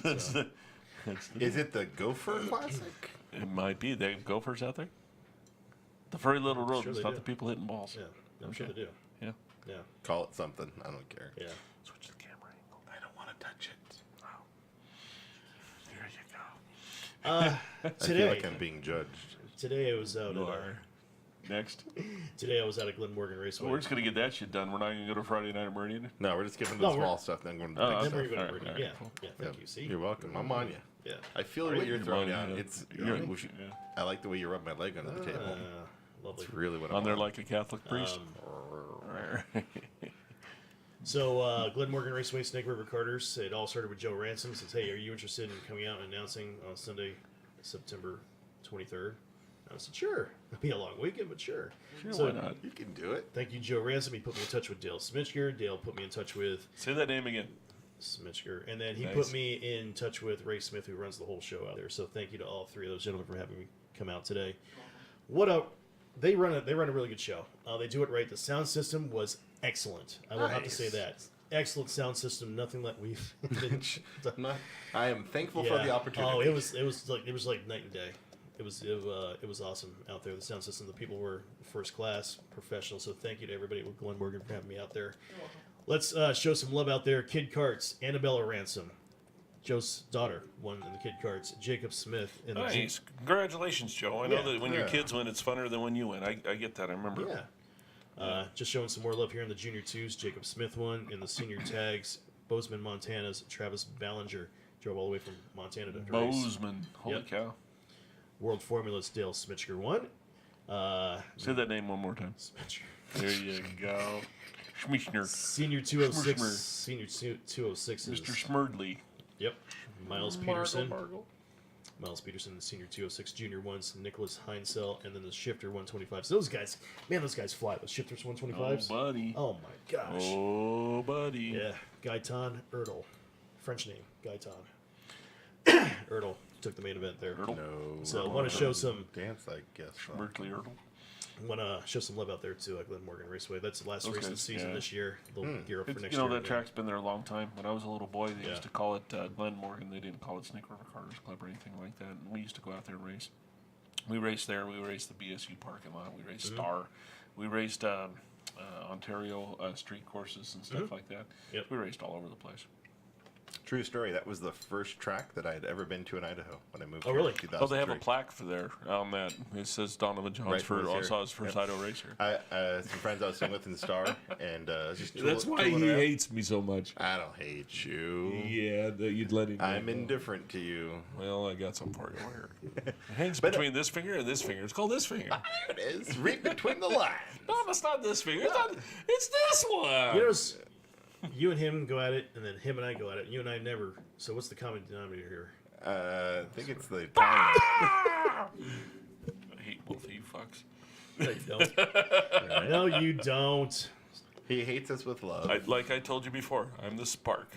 Is it the Gopher Classic? it. Might be. They have gophers out there. The furry little Sure rodents, they not do. the people hitting balls. Yeah, I'm sure they do. Yeah. Yeah, Call it something. I don't care. yeah. Switch the camera angle. I don't want to touch it. There you go. I feel Today, like I'm being judged. today I was out. You At, are. Next. today I was out at Glen Morgan Raceway. We're just gonna get that shit done. We're not gonna go to Friday night at Meridian. No, we're just giving No, the we're- small stuff, then going to Oh, the big Then stuff. we're even All at right, Meridian. all Yeah, right, yeah. Thank you. See, You're welcome. I'm on you. yeah. I feel Are what you? you're throwing Well, down. yeah. It's. You're- we should- yeah. I like the way you rub my leg under the table. Lovely. That's really what I'm On there like a Catholic priest. So, Glen Morgan Raceway, Snake River Carters. It all started with Joe Ransom. Says, "Hey, are you interested in coming out and announcing on Sunday, September 23rd?" I said, sure. It'll be a long weekend, but sure. Sure, So, why not? You can do it. thank you, Joe Ransom. He put me in touch with Dale Smitchker. Dale put me in touch with Say that name again. Smitchker. And then he Nice. put me in touch with Ray Smith, who runs the whole show out there. So thank you to all three of those gentlemen for having me come out today. What a they run a really good show. They do it right. The sound system was excellent. I will have to say that. Excellent sound system. Nothing that we've been I am thankful for the opportunity. Oh, it was like night and day. It was awesome out there. The sound system, the people were first class, professional. So thank you to everybody with Glenn Morgan for having me out there. Let's show some love out there. Kid Karts, Annabella Ransom, Joe's daughter won in the Kid Karts. Jacob Smith in the Nice. Congratulations, Joe. I know Yeah. that when your Yeah. kids win, it's funner than when you win. I get that. I remember. Yeah. Just showing some more love here in the junior twos. Jacob Smith won in the senior tags. Bozeman, Montana's Travis Ballinger drove all the way from Montana to race. Bozeman. Holy Yep. cow. World Formula's Dale Smitchker won. Say that name one more time. Smitchker. There you go. Schmichner. Senior 206. Schmurschmer. Senior 206 is. Mr. Schmerdley. Yep. Miles Peterson. Margle. Miles Peterson, the senior 206 junior ones. Nicholas Heinzel, and then the shifter 125. So those guys, man, those guys fly. Those shifters 125s. Oh, buddy. Oh my gosh. Oh, buddy. Yeah. Gaetan Ertl. French name. Gaetan. Ertl took the main event there. Ertl. No. So I want to show some Dance, I guess. Schmertley Ertl. want to show some love out there too at Glen Morgan Raceway. That's the last Those race of the guys, season yeah. this year. They'll gear up for It's, next you know, year. that track's been there a long time. When I was a little boy, they Yeah. used to call it Glen Morgan. They didn't call it Snake River Carters Club or anything like that. And we used to go out there and race. We raced there. We raced the BSU parking lot. We raced Star. We raced Ontario street courses and stuff like that. Yep. We raced all over the place. True story. That was the first track that I had ever been to in Idaho when I moved Oh, here really? in 2003. Oh, they have a plaque for there on that. It says Donovan Johns Right, for was here. also his first Idaho racer. Some friends I was sitting with in the Star, and just That's why he tooling around. hates me so much. I don't hate you. Yeah, that you'd let him. I'm know. indifferent to you. Well, I got something for you here. It hangs between this finger and this finger. It's called this finger. There it is. Read between the lines. No, it's not this finger. It's this one. You know, you and him go at it, and then him and I go at it. You and I never. So what's the common denominator here? I think it's the time. I hate both of you fucks. No, you don't. No, you don't. He hates us with love. Like I told you before, I'm the spark.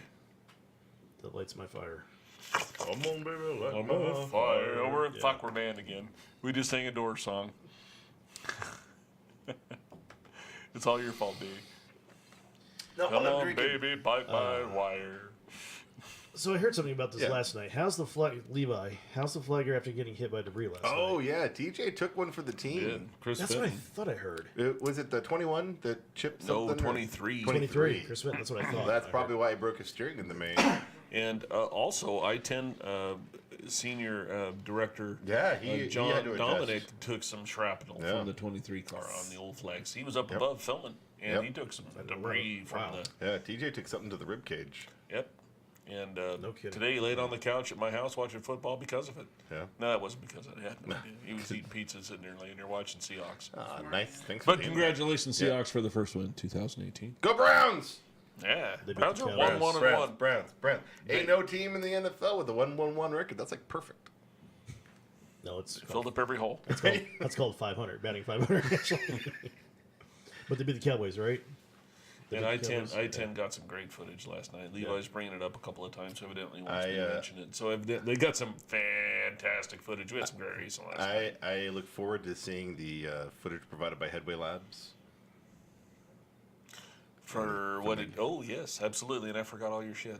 That lights my fire. Come on, baby. Let I'm on fire. Oh, we're banned again. We just sang a Doors song. It's all your fault, baby. No, Come I'm on, drinking. baby, bite my wire. So I heard something about this Yeah. last night. How's the flag, Levi? How's the flagger after getting hit by debris last Oh night? yeah, TJ took one for the team. Chris That's what I Fenton. thought I heard. Was it the 21 that chipped No, something? or- 23. 23. Chris Fenton, that's what I thought. That's I probably why he broke his steering in the main. And also, I-10 senior director Yeah, he John had to adjust. Dominic took some shrapnel Yeah. from the 23 car on the old flags. He was up above filming, and Yep. he took some know debris that. from Wow. the... Yeah, TJ took something to the rib cage. Yep. And No kidding. today he laid on the couch at my house watching football because of it. Yeah. No, that wasn't because of it. He was eating pizza, sitting there, laying there watching Seahawks. Ah, nice. Thanks for But being congratulations, Yeah. Seahawks, for the first win, 2018. there. Go Browns! Yeah, They beat Browns the are Cowboys. 1-1-1. Browns. Ain't no team in the NFL with a 1-1-1 record. That's like perfect. No, it's Filled up every hole. that's called 500, batting 500. But they beat the Cowboys, right? They And beat the I-10 Cowboys? got some great footage last night. Levi's bringing it up a couple of times, evidently wants I, me to mention it. So they got some fantastic footage. We had some great racing last night. I look forward to seeing the footage provided by Headway Labs. For what it... Oh, yes, absolutely. And I forgot all your shit.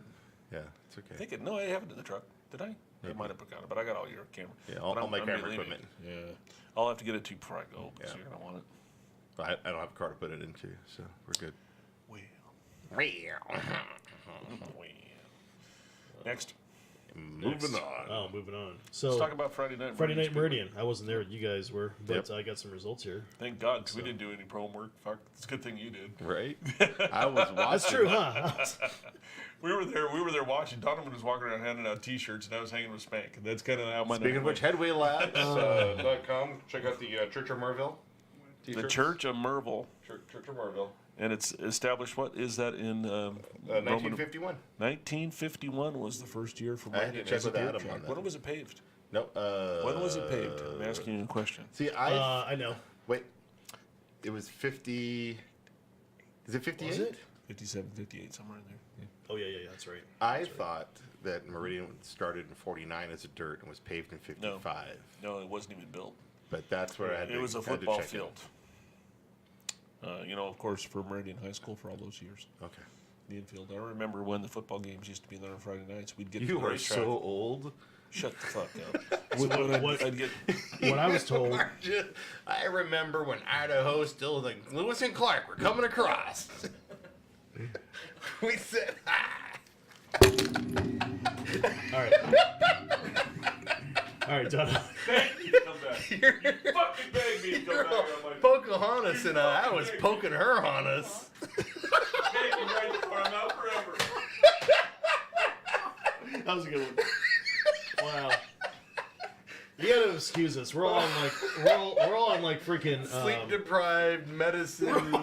Yeah, it's okay. I think it... No, I have it in the truck. Did I? I might have forgotten it, but I got all your camera. Yeah, But all my I'm camera leaving it. equipment. Yeah. I'll have to get it to you before I go, because Yeah. you're going to want it. I don't have a car to put it into, so we're good. Well. Next. Moving on. Oh, moving on. Let's So talk about Friday Night Friday Night Speedway. Meridian. I wasn't there. You guys were, but Yep. I got some results here. Thank God, because we didn't do any promo work. Fuck, it's a good thing you did. Right? I was watching. That's true, huh? We were there watching. Donovan was walking around handing out T-shirts, and I was hanging with Spank. And that's kind of how my Speaking night of which, went. Headway Labs .com. Check out the Church of Merville. The Church of Merville, Church of Merville. and it's established. What is that in? 1951. 1951 was the first year for I had to check with Adam on that. When was it paved? No. When was it paved? I'm asking you a question. See, I know. Wait. It was 50. Is it 58? Was it? 57, 58, somewhere in there. Yeah. Oh, yeah, that's right. I thought that Meridian started in 49 as a dirt and was paved in 55. No, it wasn't even built. But that's where I had to It was a had to football check it. field. Of course, for Meridian High School for all those years. Okay. The infield. I remember when the football games used to be there on Friday nights. We'd get to You the are racetrack. so old. Shut the fuck up. What I was told. I remember when Idaho still like Lewis and Clark were coming across. We said, All right, Don. Thank you to come back. You fucking begged me to come back on my Pocahontas and I was poking her on us. Thank you right before I'm out forever. That was a good one. Wow. You gotta excuse us. We're all on like freaking Sleep deprived, medicine,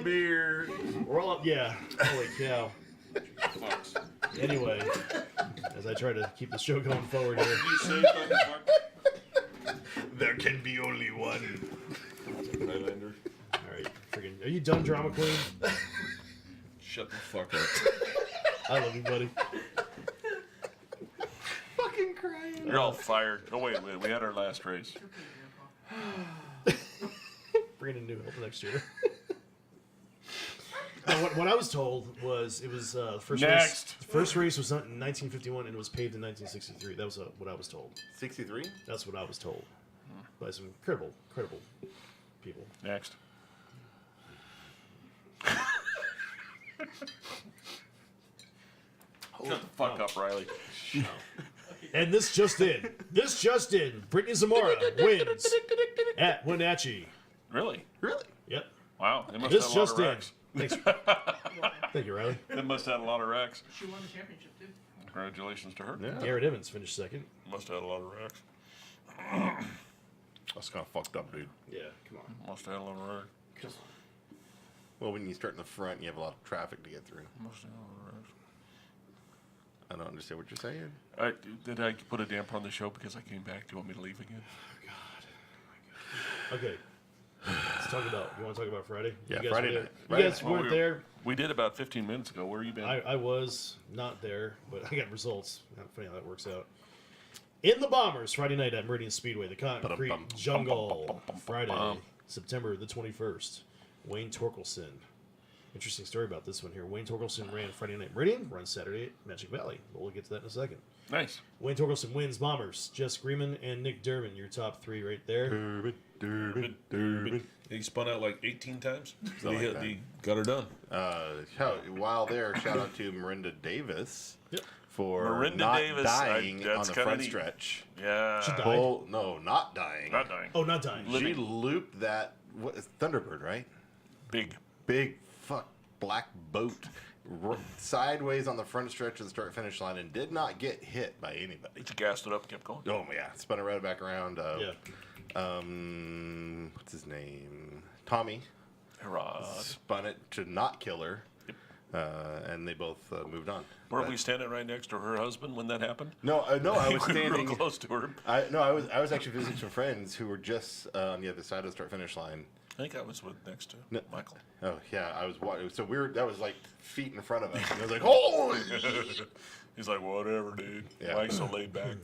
beer. We're all yeah. Holy cow. Anyway, as I try to keep the show going forward here. You say fucking fuck. There can be only one. Highlander. All right, freaking. Are you done, drama queen? Shut the fuck up. I love you, buddy. Fucking crying. You're all fired. Oh, wait. We had our last race. Bring in new help next year. What I was told was it was first race. Next. The first race was in 1951 and it was paved in 1963. That was what I was told. 63? That's what I was told by some credible people. Next. Shut the fuck up, Riley. And this just in. Brittany Zamora wins at Wenatchee. Really? Really? Yep. Wow. They must This have had a lot just of in. wrecks. Thanks. Thank you, Riley. They must have had a lot of wrecks. She won the championship too. Congratulations to her. Yeah. Garrett Evans finished second. Must have had a lot of wrecks. That's kind of fucked up, dude. Yeah, come on. Must have had a lot of wrecks. Well, when you start in the front, you have a lot of traffic to get through. Must have had a lot of wrecks. I don't understand what you're saying. Did I put a damper on the show because I came back? Do you want me to leave again? Okay. Let's talk about. You want to talk about Friday? Yeah, you guys Friday were there. night. You Friday guys night. weren't there. We did about 15 minutes ago. Where you been? I was not there, but I got results. Not funny how that works out. In the Bombers, Friday night at Meridian Speedway, the Concrete Jungle. Friday, September the 21st. Wayne Torkelson. Interesting story about this one here. Wayne Torkelson ran Friday night Meridian, runs Saturday at Magic Valley. We'll get to that in a second. Nice. Wayne Torkelson wins Bombers. Jess Greenman and Nick Durbin, your top three right there. Durbin. He spun out like 18 times. Something like that. He got her done. While there, shout out to Miranda Davis Yep. for Miranda not Davis, dying on that's the kinda front neat. stretch. Yeah. She died. Oh, no, not dying. Not dying. Oh, not dying. She looped that Thunderbird, right? Big. Big black boat sideways on the front stretch of the start finish line and did not get hit by anybody. She gassed it up and kept going. Oh yeah, spun it right back around. Yeah. What's his name? Tommy Hurrah. spun it to not kill her, and they both moved on. Weren't we standing right next to her husband when that happened? No, I was We were standing real close to her. I was actually visiting some friends who were just on the other side of the start finish line. I think I was next to No. Michael. Oh yeah, I was watching. So that was like feet in front of us. And I was like, holy! He's like, whatever, dude. Yeah. Why you so laid back?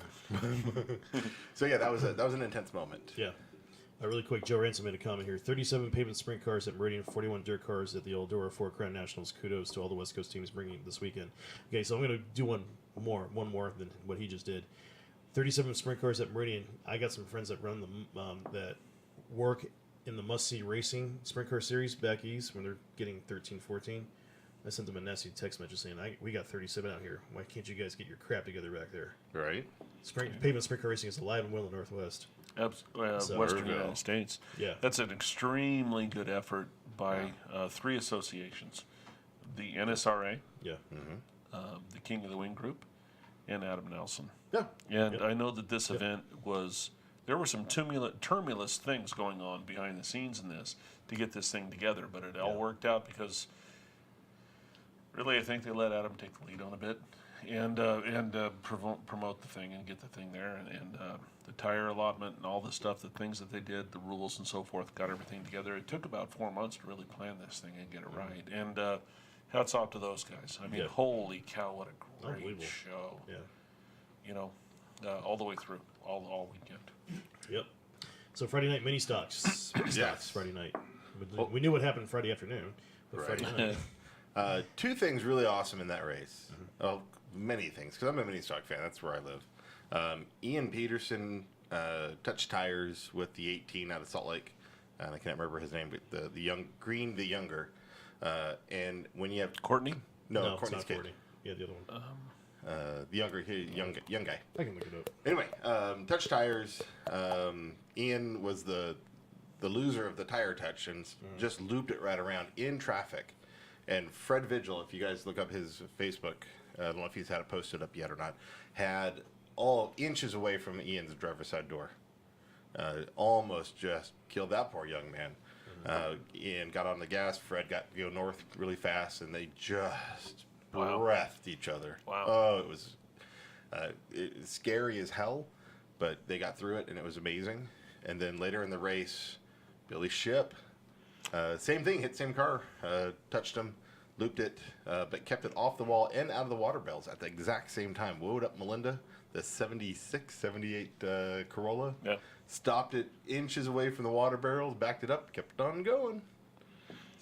So yeah, that was an intense moment. Yeah. Really quick, Joe Ransom made a comment here. 37 pavement sprint cars at Meridian, 41 dirt cars at the Eldora 4 Crown Nationals. Kudos to all the West Coast teams bringing it this weekend. Okay, so I'm going to do one more than what he just did. 37 sprint cars at Meridian. I got some friends that run that work in the must-see racing sprint car series back east when they're getting 13, 14. I sent them a nasty text message saying, we got 37 out here. Why can't you guys get your crap together back there? Right. Pavement sprint car racing is alive and well in the Northwest. Western United States. Yeah. That's an extremely good effort by three associations. The NSRA, Yeah. the King of the Wing Group, and Adam Nelson. Yeah. And Yep. I know that this event there were some tumultuous things going on behind the scenes in this to get this thing together, but it all worked out because really, I think they let Adam take the lead on a bit, and promote the thing and get the thing there, and the tire allotment and all the stuff, the things that they did, the rules and so forth, got everything together. It took about 4 months to really plan this thing and get it right. And hats off to those guys. I mean, holy cow, what a great show! Yeah. You know, all the way through, all weekend. Yep. So Friday night mini stocks. Yes. Friday night. We knew what happened Friday afternoon, but Right. Friday night. Two things really awesome in that race. Oh, many things, because I'm a mini stock fan. That's where I live. Ian Peterson touched tires with the 18 out of Salt Lake. And I can't remember his name, but the younger. And when you have Courtney? No, it's Courtney's not kid. Courtney. Yeah, the other one. The young guy. I can look it up. Anyway, touch tires. Ian was the loser of the tire touch and just looped it right around in traffic. And Fred Vigil, if you guys look up his Facebook, I don't know if he's had it posted up yet or not, had all inches away from Ian's driver's side door. Almost just killed that poor young man. Ian got on the gas. Fred got to go north really fast, and they just breathed each other. Wow. Oh, it was scary as hell, but they got through it, and it was amazing. And then later in the race, Billy Shipp, same thing, hit same car, touched him, looped it, but kept it off the wall and out of the water barrels at the exact same time. Woed up Melinda, the 76, 78 Corolla. Yeah. Stopped it inches away from the water barrels, backed it up, kept on going.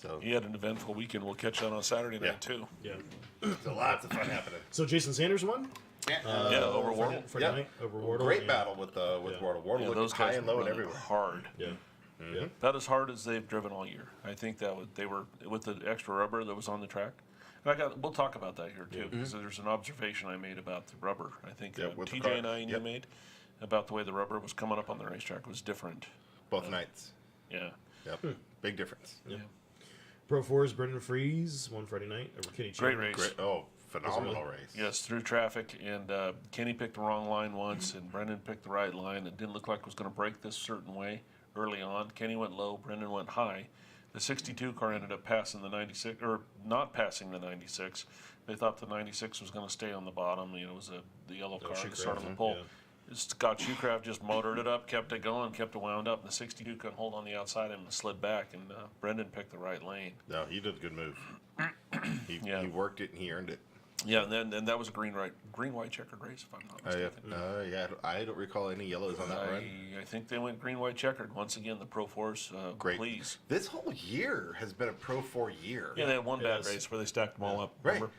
So He had an eventful weekend. We'll catch that on Saturday night, too. Yeah. so lots of fun happening. So Jason Sanders won? Over Wardle. Friday night over Wardle. Great and- battle with Wardle. Wardle Yeah, looked those high guys and low were and running everywhere. hard. Yeah. Yeah. About as hard as they've driven all year. I think they were with the extra rubber that was on the track. And we'll talk about that here too, because there's an observation I made about the rubber. I think with the TJ car. and I and you made about the way the rubber was coming up on the racetrack was different. Both nights. Yeah. Yep. Big difference. Yeah. Pro 4's Brendan Freeze won Friday night over Kenny Great Chan. race. Great. Oh, phenomenal race. Yes, through traffic, and Kenny picked the wrong line once, and Brendan picked the right line. It didn't look like it was going to break this certain way early on. Kenny went low, Brendan went high. The 62 car ended up passing the 96, or not passing the 96. They thought the 96 was going to stay on the bottom. You know, it was the yellow car at the start of the pole. Scott Shoecraft just motored it up, kept it going, kept it wound up. And the 62 couldn't hold on the outside and slid back, and Brendan picked the right lane. No, he did a good move. He worked it and he earned it. Yeah, and that was a green-white checkered race, if I'm not mistaken. I don't recall any yellows on that run. I think they went green-white checkered. Once again, the Pro Force, Great. please. This whole year has been a Pro 4 year. Yeah, they had one bad Yes. race where they stacked them all up. Right. Remember?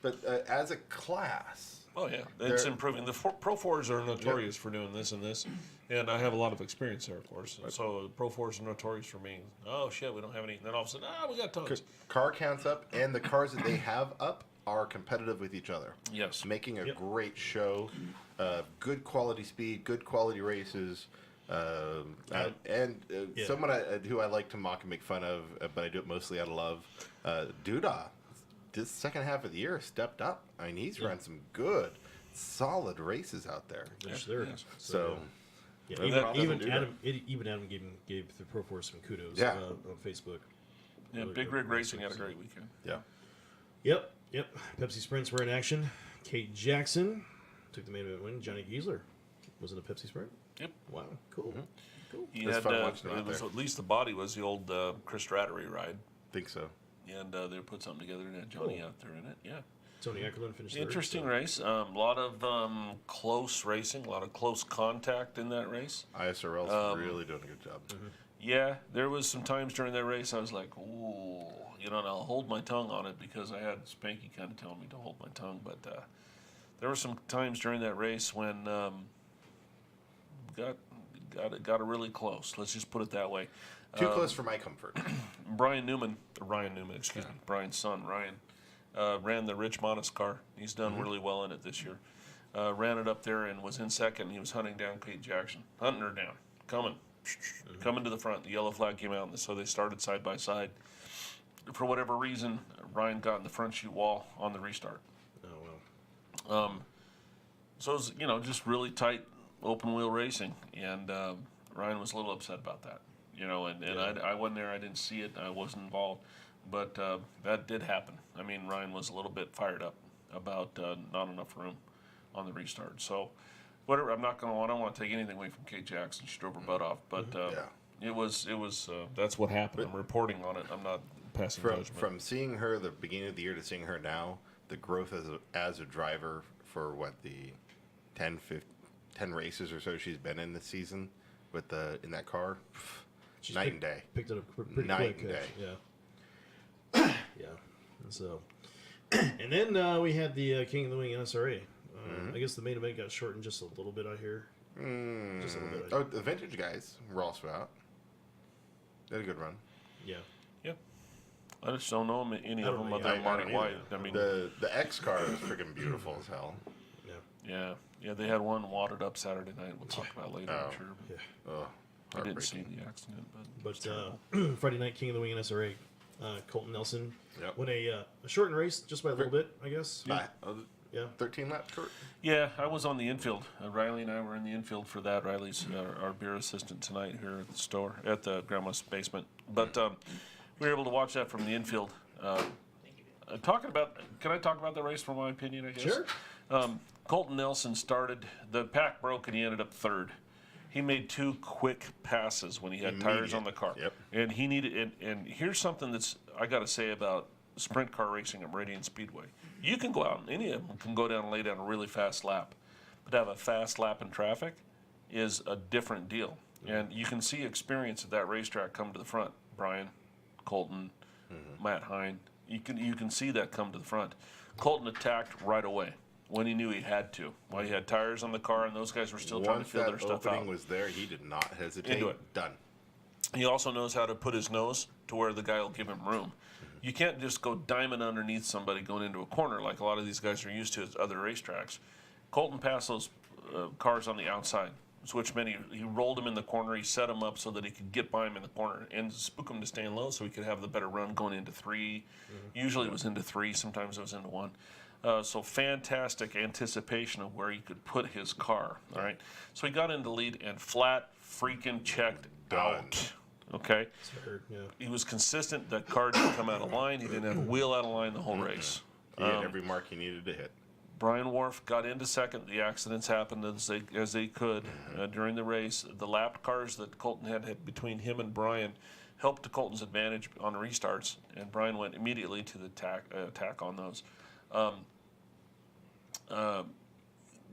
But as a class, Oh, yeah. It's They're- improving. The Pro 4s are notorious for doing this and this, and I have a lot of experience there, of course. So Pro 4s are notorious for being, oh shit, we don't have any. Then all of a sudden, we got tons. car counts up, and the cars that they have up are competitive with each other. Yes. Making a great show, good quality speed, good quality races. Someone who I like to mock and make fun of, but I do it mostly out of love, Duda. This second half of the year stepped up. I mean, he's run some good, solid races out there. Yes. So, Yeah, No even, problem even to do Adam, even Adam gave the Pro Force some kudos Yeah. on Facebook. Yeah, Really Big good Rig Racing had a races. great weekend. yeah. Yep. Pepsi Sprints were in action. Kate Jackson took the main event win. Johnny Giesler was in a Pepsi Sprint. Yep. Wow, cool. He It was had, fun watching him it out was, there. at least the body was the old Chris Strattery ride. Think so. And they put something together and had Johnny out there in it. Yeah. Tony Eckerlund finished Interesting third. race. A lot of close racing, a lot of close contact in that race. ISRL's really doing a good job. Yeah, there was some times during that race I was like, ooh, and I'll hold my tongue on it because I had Spanky kind of telling me to hold my tongue. But there were some times during that race when got it really close. Let's just put it that way. Too close for my comfort. Ryan Newman, excuse me, Brian's son, Ryan, ran the Rich Modest car. He's done really well in it this year. Ran it up there and was in second. He was hunting down Kate Jackson, hunting her down, coming to the front. The yellow flag came out, and so they started side by side. For whatever reason, Ryan got in the front chute wall on the restart. Oh, wow. So it was, just really tight open wheel racing, and Ryan was a little upset about that. And I wasn't there. I didn't see it. I wasn't involved. but that did happen. I mean, Ryan was a little bit fired up about not enough room on the restart. So, whatever. I don't want to take anything away from Kate Jackson. She drove her butt off, but it was. That's what happened. I'm reporting on it. I'm not passing judgment. From seeing her the beginning of the year to seeing her now, the growth as a driver for the 10 races or so she's been in this season with in that car, She's night and day. Picked it up pretty Night quick. and day. Yeah. Yeah. So, and then we had the King of the Wing NSRA. I guess the main event got shortened just a little bit, I hear. Just a little bit. Oh, the vintage guys were also out. They had a good run. Yeah. Yep. I just don't know any of them other than Marty White. I mean, the X car is freaking beautiful as hell. Yeah. They had one watered up Saturday night. We'll talk about later, I'm sure. Yeah. Oh, I didn't see the accident, But Friday night King of the Wing NSRA, Colton Nelson won a shortened race just by a little bit, I guess. Yeah. 13 laps short. Yeah, I was on the infield. Riley and I were in the infield for that. Riley's our beer assistant tonight here at the store, at the grandma's basement. But we were able to watch that from the infield. Can I talk about the race from my opinion, I guess? Sure. Colton Nelson started, the pack broke and he ended up third. He made 2 quick passes when he had tires on the car. Yep. And he needed, and here's something that's, I got to say about sprint car racing at Meridian Speedway. You can go out, and any of them can go down and lay down a really fast lap. But to have a fast lap in traffic is a different deal. And you can see experience at that racetrack come to the front. Brian, Colton, Matt Hine. You can see that come to the front. Colton attacked right away when he knew he had to. While he had tires on the car and those guys were still trying to feel their stuff out. Once that opening was there, he did not hesitate. Into it. Done. He also knows how to put his nose to where the guy will give him room. You can't just go diamond underneath somebody going into a corner like a lot of these guys are used to at other racetracks. Colton passed those cars on the outside, which meant he rolled him in the corner. He set him up so that he could get by him in the corner and spook him to staying low so he could have the better run going into 3. Usually it was into 3. Sometimes it was into 1. So fantastic anticipation of where he could put his car. All right. So he got into the lead and flat freaking checked out. Okay. He was consistent. That car didn't come out of line. He didn't have a wheel out of line the whole race. He hit every mark he needed to hit. Brian Wharf got into second. The accidents happened as they could during the race. The lapped cars that Colton had between him and Brian helped to Colton's advantage on restarts, and Brian went immediately to the attack on those.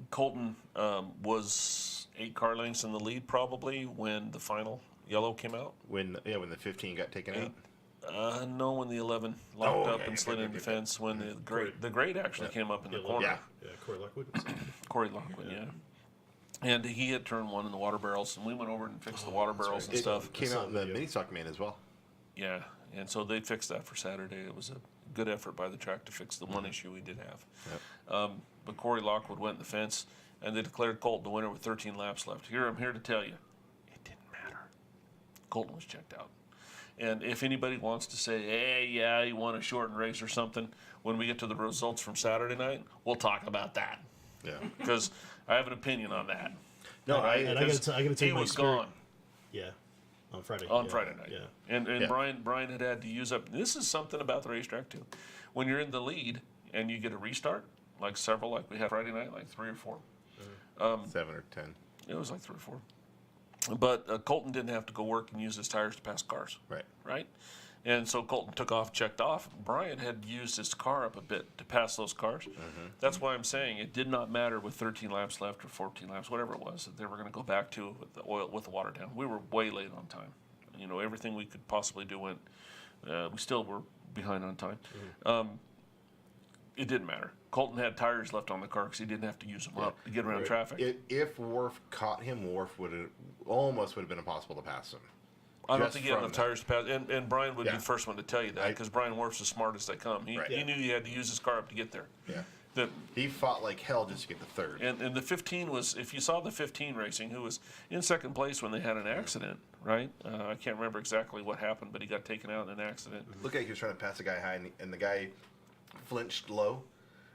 Colton was 8 car lengths in the lead probably when the final yellow came out. When the 15 got taken out? No, when the 11 locked up and slid into fence. When the grade actually came up in the corner. Yeah, Corey Lockwood. Corey Lockwood, yeah. And he had turned 1 in the water barrels, and we went over and fixed the water barrels and stuff. It came out in the mini stock main as well. Yeah, and so they fixed that for Saturday. It was a good effort by the track to fix the one issue we did have. Yep. But Corey Lockwood went in the fence, and they declared Colton the winner with 13 laps left. I'm here to tell you, it didn't matter. Colton was checked out. And if anybody wants to say, hey, yeah, he won a shortened race or something, when we get to the results from Saturday night, we'll talk about that. Yeah. Because I have an opinion on that. No, I got to tell you, he was gone. Yeah. On Friday. Friday night. Yeah. And Brian had to use up. This is something about the racetrack too. When you're in the lead and you get a restart, like we had Friday night, like 3 or 4. 7 or 10. It was like 3 or 4. But Colton didn't have to go work and use his tires to pass cars. Right. And so Colton took off, checked off. Brian had used his car up a bit to pass those cars. That's why I'm saying it did not matter with 13 laps left or 14 laps, whatever it was, that they were going to go back to with the water down. We were way late on time. Everything we could possibly do went. We still were behind on time. It didn't matter. Colton had tires left on the car because he didn't have to use them up to get around traffic. If Wharf caught him, Wharf would have been impossible to pass him. I don't think he had enough tires to pass. And Brian would be the first one to tell you that because Brian Wharf's as smart as they come. He knew he had to use his car up to get there. Yeah. He fought like hell just to get to third. And the 15 was, if you saw the 15 racing, who was in second place when they had an accident, right? I can't remember exactly what happened, but he got taken out in an accident. Looked like he was trying to pass a guy high, and the guy flinched low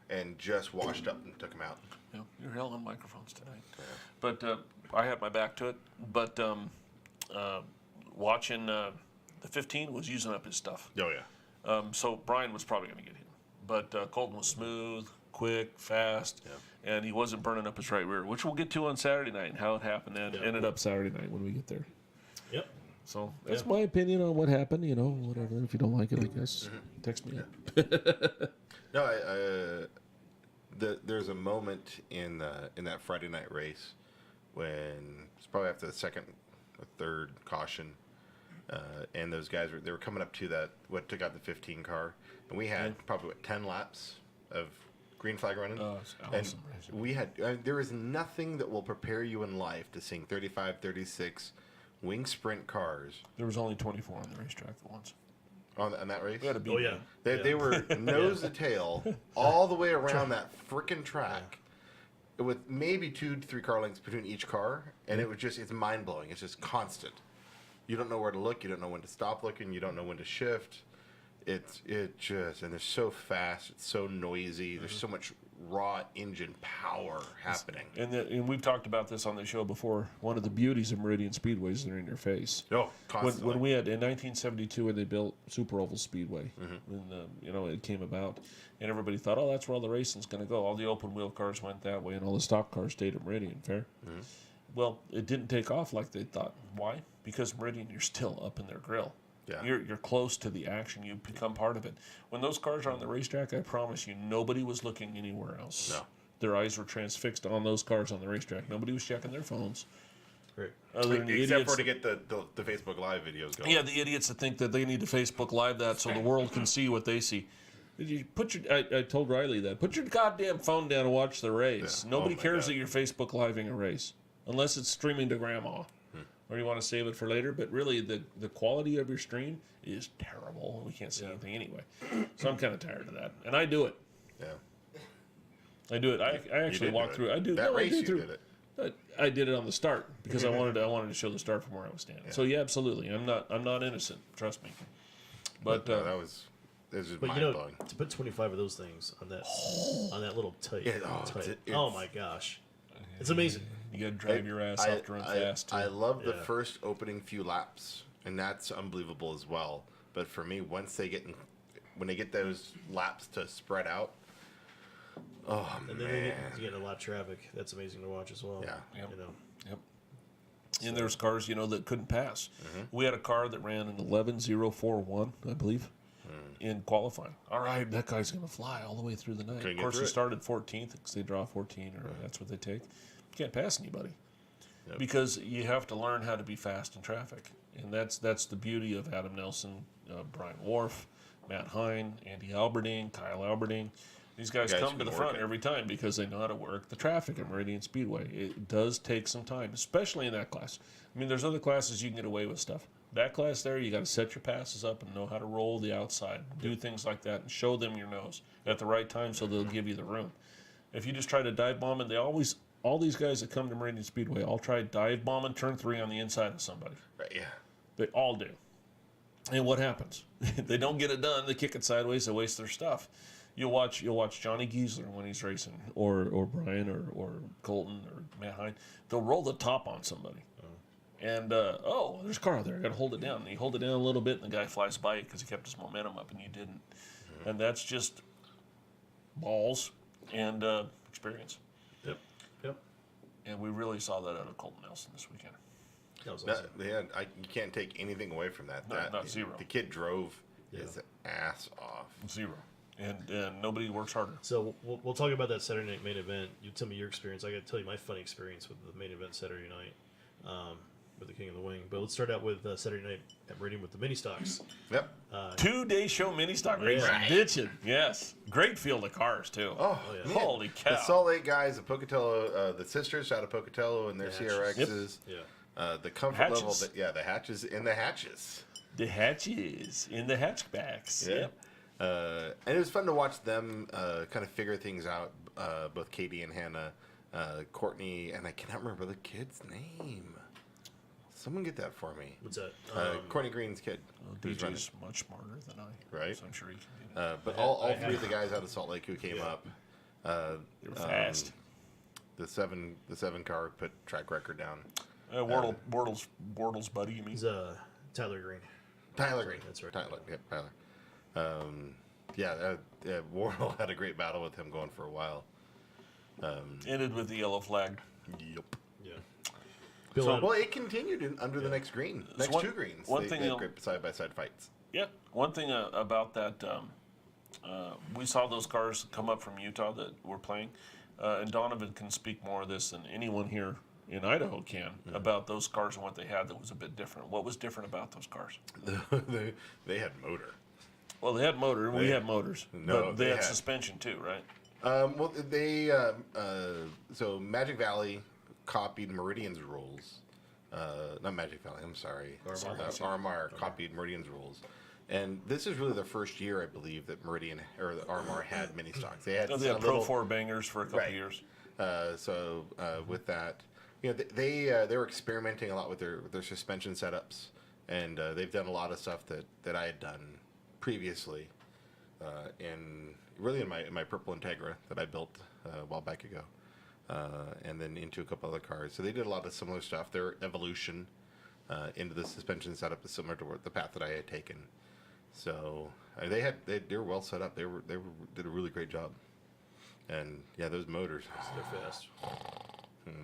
and just washed up and took him out. Yeah, you're hell on microphones tonight. Yeah. But I had my back to it. But watching the 15 was using up his stuff. Oh, yeah. So Brian was probably going to get him. But Colton was smooth, quick, fast, and he wasn't burning up his right rear, which we'll get to on Saturday night and how it happened. And ended up Saturday night when we get there. Yep. So that's my opinion on what happened. You know, whatever. If you don't like it, I guess text me. No, there's a moment in that Friday night race when it's probably after the second or third caution, and those guys were coming up to what took out the 15 car, and we had probably 10 laps of green flag running. Oh, it's awesome. And we had there is nothing that will prepare you in life to sing 35, 36 wing sprint cars. There was only 24 on the racetrack at once. On that race? We had to beat Oh, yeah. They were nose to tail all the way around that freaking track with maybe 2 to 3 car lengths between each car, and it's mind-blowing. It's just constant. You don't know where to look. You don't know when to stop looking. You don't know when to shift. And they're so fast. It's so noisy. There's so much raw engine power happening. And we've talked about this on the show before. One of the beauties of Meridian Speedway is they're in your face. Oh, constantly. When we had in 1972 when they built Super Oval Speedway, when it came about, and everybody thought, oh, that's where all the racing's going to go. All the open wheel cars went that way, and all the stock cars stayed at Meridian. Fair. Well, it didn't take off like they thought. Why? Because Meridian, you're still up in their grill. Yeah. You're close to the action. You become part of it. When those cars are on the racetrack, I promise you, nobody was looking anywhere else. No. Their eyes were transfixed on those cars on the racetrack. Nobody was checking their phones. Great. Other than the Except idiots for to get the Facebook Live videos going. Yeah, the idiots that think that they need to Facebook Live that so the world can see what they see. You I told Riley that. Put your goddamn phone down and watch the race. Yeah. Nobody Oh my cares God. that you're Facebook Living a race. Unless it's streaming to grandma. Or you want to save it for later. But really, the quality of your stream is terrible. We can't see anything anyway. So I'm kind of tired of that. And I do it. Yeah. I do it. I actually did walk do it. through. I do. That no, race I do you through. did it. I did it on the start because I wanted to show the start from where I was standing. So yeah, absolutely. I'm not innocent. Trust me. But No, that was just But mind-blowing. to put 25 of those things on that little tight, it's- oh my gosh, it's amazing. you got to drive your ass off to run fast. Too. I love the Yeah. first opening few laps, and that's unbelievable as well. But for me, when they get those laps to spread out, And then you get a lot of traffic. That's amazing to watch as well. Yeah. Yep. You know. Yep. And there's cars, that couldn't pass. We had a car that ran an 11.041, I believe, in qualifying. All right, that guy's going to fly all the way through the night. Couldn't Of get course, through he it. started 14th because they draw 14, or that's what they take. You can't pass anybody because you have to learn how to be fast in traffic. And that's the beauty of Adam Nelson, Brian Wharf, Matt Hine, Andy Alberding, Kyle Alberding. These guys come to can the work front it. every time because they know how to work the traffic at Meridian Speedway. It does take some time, especially in that class. I mean, there's other classes you can get away with stuff. That class there, you got to set your passes up and know how to roll the outside, do things like that, and show them your nose at the right time so they'll give you the room. If you just try to dive bomb it, all these guys that come to Meridian Speedway all try dive bombing turn 3 on the inside of somebody. right, yeah. They all do. And what happens? They don't get it done. They kick it sideways. They waste their stuff. You'll watch Johnny Giesler when he's racing, or Brian, or Colton, or Matt Hine. They'll roll the top on somebody. And, there's a car out there. I got to hold it down. And you hold it down a little bit, and the guy flies by you because he kept his momentum up, and you didn't. And that's just balls and experience. Yep. And we really saw that out of Colton Nelson this weekend. That was No, awesome. you can't take anything away from that. No, not zero. The kid drove his ass off. Zero. And nobody works harder. So we'll talk about that Saturday night main event. You tell me your experience. I got to tell you my funny experience with the main event Saturday night with the King of the Wing. But let's start out with Saturday night at Meridian with the mini stocks. Yep. 2-day show mini stock racing. Right. Bitchin'. Yes. Great field of cars, too. Oh, yeah. man. Holy cow. The Salt Lake guys, the Pocatello, the sisters out of Pocatello and their The hatches. CRXs. Yeah. The comfort Hatches. level, the hatches in the hatches. The hatches in the hatchbacks. Yeah. Yep. And it was fun to watch them kind of figure things out, both Katie and Hannah, Courtney, and I cannot remember the kid's name. Someone get that for me. What's that? Courtney Green's kid. who's running. DJ's much smarter than I. Right. So I'm sure he can do that. But all three of the guys out of Salt Lake who came up, They were fast. the seven car put track record down. Bortles buddy, you mean? He's Tyler Green. Tyler Green. That's right. Tyler. Yep, Tyler. Warhol had a great battle with him going for a while. Ended with the yellow flag. Yep. Yeah. Well, it continued under the next green. Next two greens. They had great side-by-side fights. Yeah. One thing about that, we saw those cars come up from Utah that were playing, and Donovan can speak more of this than anyone here in Idaho can about those cars and what they had that was a bit different. What was different about those cars? They had motor. Well, they had motor, and we had motors. No, but they had suspension too, right? Well, so Magic Valley copied Meridian's rules. Not Magic Valley, I'm sorry. RMR copied Meridian's rules. And this is really the first year, I believe, that Meridian or the RMR had mini stocks. They had Pro 4 bangers for a couple years. With that, they were experimenting a lot with their suspension setups, and they've done a lot of stuff that I had done previously, and really in my Purple Integra that I built a while back ago, and then into a couple other cars. So they did a lot of similar stuff. Their evolution into the suspension setup is similar to the path that I had taken. So they were well set up. They did a really great job. And yeah, those motors. They're fast.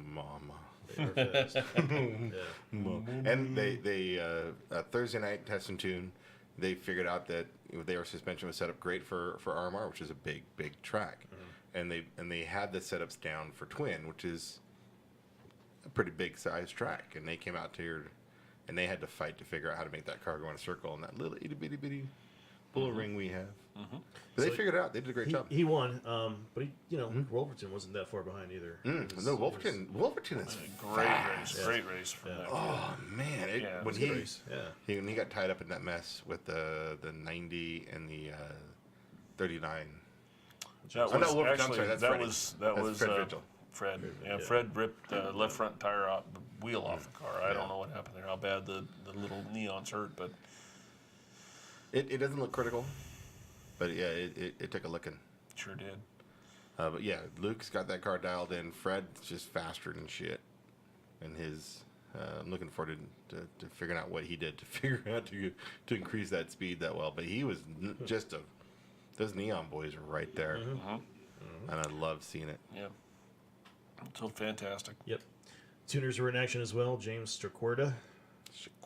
Mama. They're fast. And they Thursday night test and tune, they figured out that their suspension was set up great for RMR, which is a big track. And they had the setups down for Twin, which is a pretty big size track. And they came out here and they had to fight to figure out how to make that car go in a circle in that little itty bitty bull ring we have. But they figured it out. They did a great job. He won, but Wolverton wasn't that far behind either. No, Wolverton is great race. Great race from that. Oh man, when he got tied up in that mess with the 90 and the 39. That was Fred Vigil. Fred. Yeah, Fred ripped the left front tire off the wheel off the car. I don't know what happened there. How bad the little neons hurt, but it doesn't look critical. But yeah, it took a licking. Sure did. But yeah, Luke's got that car dialed in. Fred's just faster than shit. And I'm looking forward to figuring out what he did to figure out to increase that speed that well. But he was just those neon boys are right there. And I love seeing it. Yeah. So fantastic. Yep. Tuners were in action as well. James Stricorda.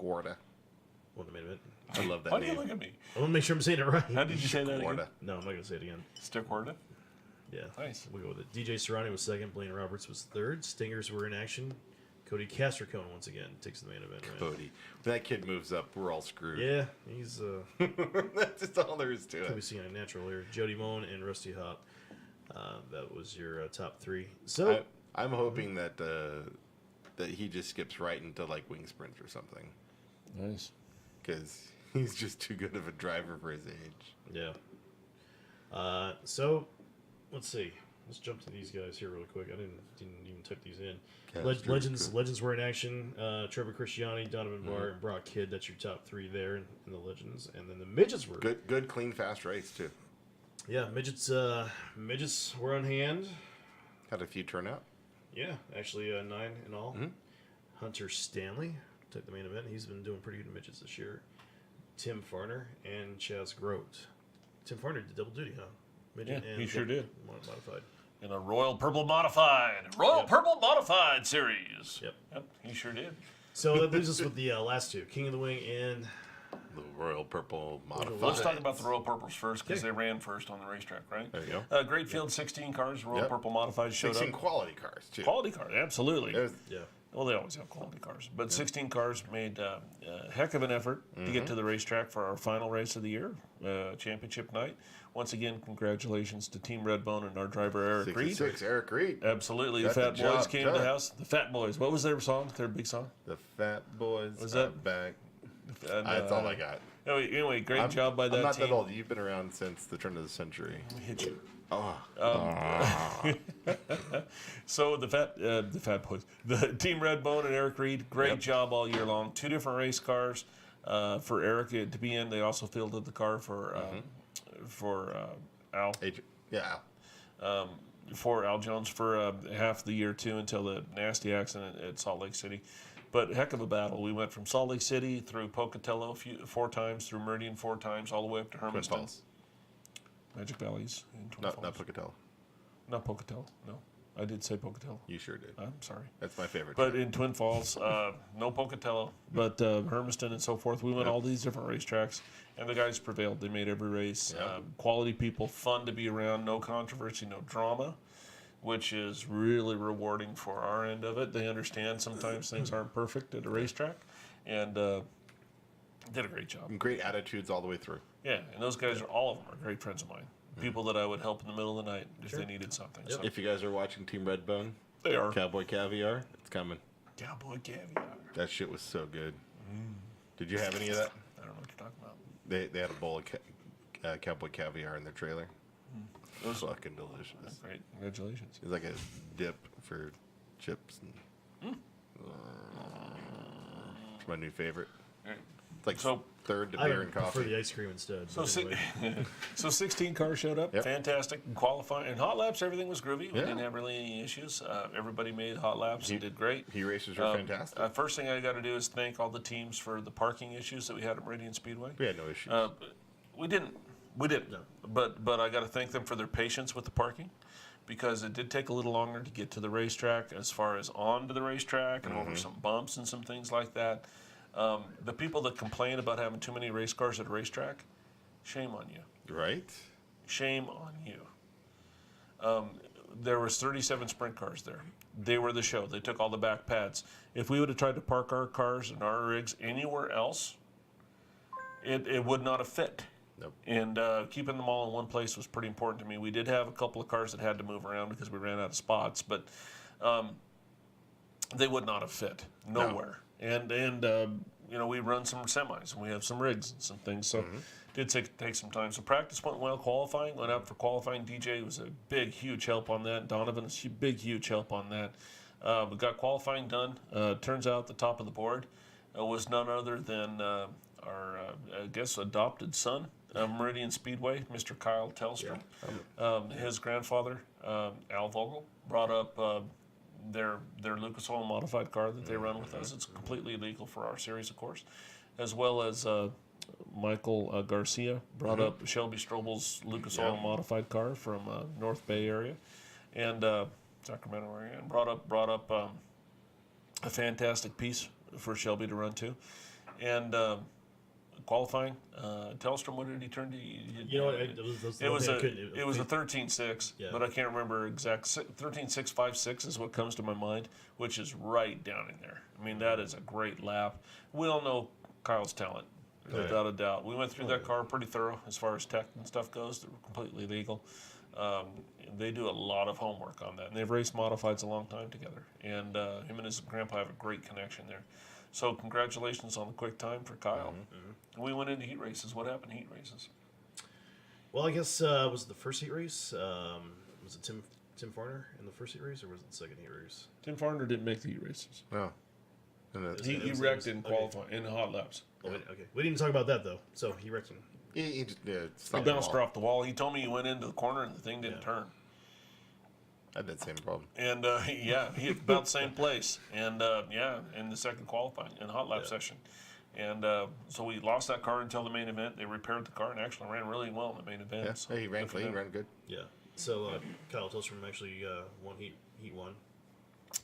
Won the main event. I love that Why name. do you look at me? I want to make sure I'm saying it right. How did you say that again? No, I'm not going to say it again. Stricorda? Yeah. Nice. We'll go with it. DJ Serrani was second. Blaine Roberts was third. Stingers were in action. Cody Castricone once again takes the main event. Right? Cody. When that kid moves up, we're all screwed. Yeah, he's that's just all there is to it. Could be seen a natural here. Jody Moan and Rusty Hop. That was your top three. So I'm hoping that he just skips right into like wing sprints or something. Nice. Because he's just too good of a driver for his age. Yeah. So let's see. Let's jump to these guys here really quick. I didn't even tuck these in. Legends were in action. Trevor Christiani, Donovan Barr, and Brock Kidd. That's your top three there in the Legends. And then the Midgets were good, clean, fast race too. Yeah, Midgets were on hand. Had a few turnout. Yeah, actually 9 in all. Hunter Stanley took the main event. He's been doing pretty good in Midgets this year. Tim Farner and Chaz Grote. Tim Farner did double duty, huh? Midget and he sure did. Modified. In a Royal Purple Modified. Purple Modified series. Yep, he sure did. So that leaves us with the last two, King of the Wing and the Royal Purple Modified. Let's talk about the Royal Purples first because they ran first on the racetrack, right? There you go. Great field, 16 cars, Royal Purple Modified showed 16 up. quality cars, too. Quality cars, absolutely. Yeah. Well, they always have quality cars. But 16 cars made a heck of an effort to get to the racetrack for our final race of the year, championship night. Once again, congratulations to Team Redbone and our driver, Eric Reed. Eric Reed. Absolutely. The Fat Boys came to the house. The Fat Boys. What was their song, their big song? The Fat Boys was that back. And, that's all I got. Anyway, great job by that team. I'm not that old. You've been around since the turn of the century. We hit you. Oh. So the Fat Boys, the Team Redbone and Eric Reed, great job all year long. 2 different race cars for Eric to be in. They also fielded the car for Al. Al. For Al Jones for half the year too until the nasty accident at Salt Lake City. But heck of a battle. We went from Salt Lake City through Pocatello 4 times, through Meridian 4 times, all the way up to Twin Hermiston. Falls. Magic Valleys in Twin Not Falls. Pocatello. Not Pocatello, no. I did say Pocatello. You sure did. I'm sorry. That's my favorite. But in Twin Falls, no Pocatello, but Hermiston and so forth. We went all these different racetracks, and the guys prevailed. They made every race. Yep. Quality people, fun to be around, no controversy, no drama, which is really rewarding for our end of it. They understand sometimes things aren't perfect at a racetrack, and did a great job. And great attitudes all the way through. Yeah, and those guys, all of them are great friends of mine. People that I would help in the middle of the night if they needed something. So If you guys are watching Team Redbone, they are. Cowboy Caviar, it's coming. Cowboy Caviar. That shit was so good. Did you have any of that? I don't know what you're talking about. They had a bowl of Cowboy Caviar in their trailer. It was fucking delicious. Great. Congratulations. It was like a dip for chips. And, it's my new favorite. All right. It's like So- third to I beer and prefer coffee. the ice cream instead. So, but anyway. so 16 cars showed up. Yep. Fantastic. Qualifying. And hot laps, everything was groovy. We Yeah. didn't have really any issues. Everybody made hot laps and did great. Heat races are fantastic. First thing I got to do is thank all the teams for the parking issues that we had at Meridian Speedway. We had no issues. We didn't. No. But I got to thank them for their patience with the parking, because it did take a little longer to get to the racetrack, as far as onto the racetrack and over some bumps and some things like that. The people that complain about having too many race cars at a racetrack, shame on you. Right? Shame on you. There was 37 sprint cars there. They were the show. They took all the back pads. If we would have tried to park our cars and our rigs anywhere else, it would not have fit. Nope. And keeping them all in one place was pretty important to me. We did have a couple of cars that had to move around because we ran out of spots, but they would not have fit nowhere. And you know, we run some semis and we have some rigs and some things, so it did take some time. So practice went well. Qualifying went out for qualifying. DJ was a big, huge help on that. Donovan was a big, huge help on that. We got qualifying done. Turns out the top of the board was none other than our, I guess, adopted son of Meridian Speedway, Mr. Kyle Tellstrom. His grandfather, Al Vogel, brought up their Lucas Oil modified car that they run with us. It's completely legal for our series, of course, as well as Michael Garcia brought up Shelby Strobel's Lucas Oil modified car from North Bay area and Sacramento area, and brought up a fantastic piece for Shelby to run to, and. Qualifying, Tellstrom, what did he turn to? You know what? It was It was a 13.6, Yeah. but I can't remember exact. 13.656 is what comes to my mind, which is right down in there. I mean, that is a great lap. We all know Kyle's talent, without a doubt. We went through that car pretty thorough as far as tech and stuff goes. They're completely legal. They do a lot of homework on that, and they've raced modifieds a long time together. And him and his grandpa have a great connection there. So congratulations on the quick time for Kyle. We went into heat races. What happened in heat races? Well, I guess was it the first heat race? Was it Tim Farner in the first heat race, or was it the second heat race? Tim Farner didn't make the heat races. No. He wrecked in qualifying in hot laps. Oh, okay, we didn't talk about that though. So he wrecked him. He Bounced her off the wall. He told me he went into the corner and the thing didn't turn. I had that same problem. And he hit about the same place. And in the second qualifying in hot lap session. And so we lost that car until the main event. They repaired the car and actually ran really well in the main event. Yeah, So he ran good for clean, them. ran good. Yeah. So Kyle Tillstrom actually won heat one.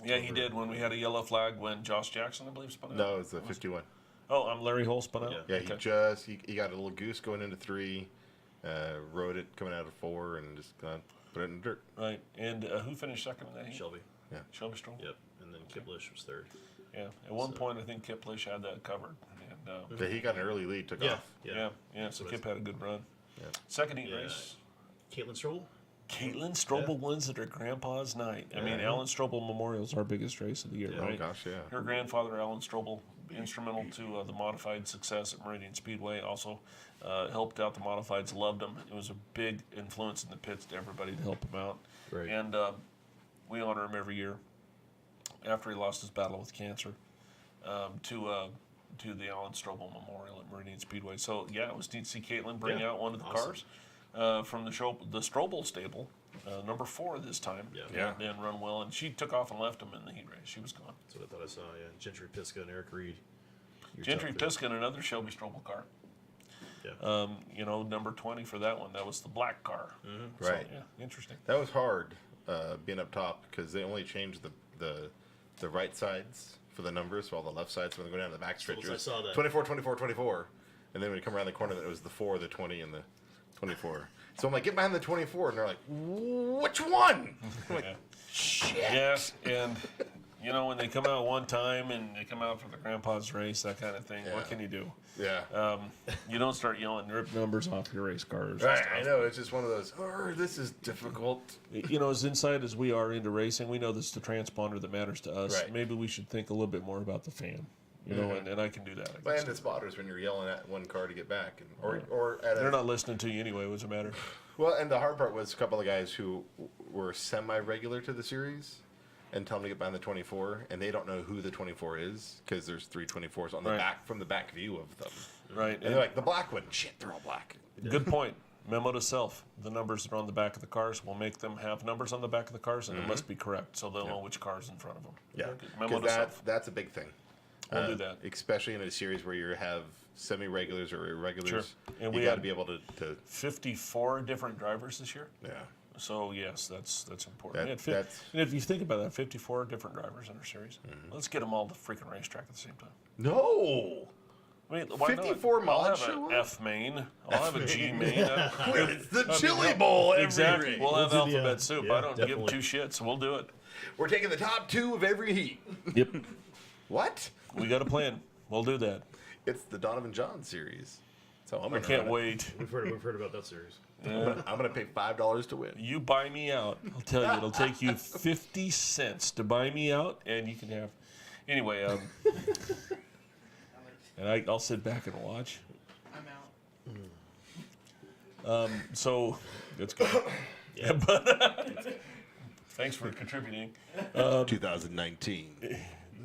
Yeah, he did when we had a yellow flag when Josh Jackson, I believe, spun out. No, it was the 51. Oh, Larry Hole spun out? Yeah, Okay. he got a little goose going into 3, rode it coming out of 4, and just put it in the dirt. Right. And who finished second in that heat? Shelby. Shelby Strong? Yep. And then Kiplish was third. Yeah. At one point, I think Kiplish had that covered. And, Yeah, he got an early lead, took off. yeah. So Kip had a good run. Yeah. Second heat race. Caitlin Stroll. Caitlin Strobel wins at her grandpa's night. I mean, Alan Strobel Memorial is our biggest race of the year, right? Oh, gosh, yeah. Her grandfather, Alan Strobel, instrumental to the modified success at Meridian Speedway. Also helped out the modifieds, loved them. It was a big influence in the pits to everybody to help him out. Right. And we honor him every year after he lost his battle with cancer to the Alan Strobel Memorial at Meridian Speedway. So, yeah, it was neat to see Caitlin bring out one of the cars from the Strobel stable number 4 this time. Yeah. And run well, and she took off and left him in the heat race. She was gone. That's what I thought I saw. Yeah, Gentry Piska and Eric Reed. Gentry Piska and another Shelby Strobel car. Yeah. Number 20 for that one. That was the black car. Mm-hmm. Right. So, yeah, interesting. That was hard being up top because they only changed the right sides for the numbers, while the left sides when they go down the back stretch. I saw that. 24, 24, 24. And then when you come around the corner, it was the 4, the 20, and the 24. So I'm like, get behind the 24. And they're like, which one? I'm like, shit. Yes, and when they come out one time and they come out for the grandpa's race, that kind of thing, what can you do? Yeah. You don't start yelling rip numbers off your race cars. and Right, stuff. I know. It's just one of those, this is difficult. As inside as we are into racing, we know this is the transponder that matters to us. Right. Maybe we should think a little bit more about the fan. And I can do that. I guess. And the spotters when you're yelling at one car to get back. Or at They're not listening to you anyway. What's the matter? Well, and the hard part was a couple of guys who were semi-regular to the series and tell them to get behind the 24, and they don't know who the 24 is because there's 3 24s on the back from the back view of them. Right. And they're like, the black one. Shit, they're all black. Good point. Memo to self. The numbers that are on the back of the cars will make them have numbers on the back of the cars, and it must be correct, so they'll know which car's in front of them. Yeah, Memo to because self. that's a big thing. We'll do that. Especially in a series where you have semi-regulars or irregulars. Sure. And you we got to had be able to 54 different drivers this year. yeah. So yes, that's important. That- And if you think about that, 54 different drivers in our series. Let's get them all to freaking racetrack at the same time. No. I mean, why 54 not? mods I'll show have up? an F main. I'll have a G main. It's the Chili Bowl every Exactly. race. We'll have We'll do the, alphabet soup. yeah, I don't definitely. give 2 shits. We'll do it. We're taking the top 2 of every heat. Yep. What? We got a plan. We'll do that. It's the Donovan John series. So I'm I gonna can't run it. wait. We've heard about that series. I'm gonna pay $5 to win. You buy me out. I'll tell you, it'll take you 50 cents to buy me out, and you can have. Anyway, and I'll sit back and watch. I'm out. So that's good. Yeah. But thanks for contributing. 2019.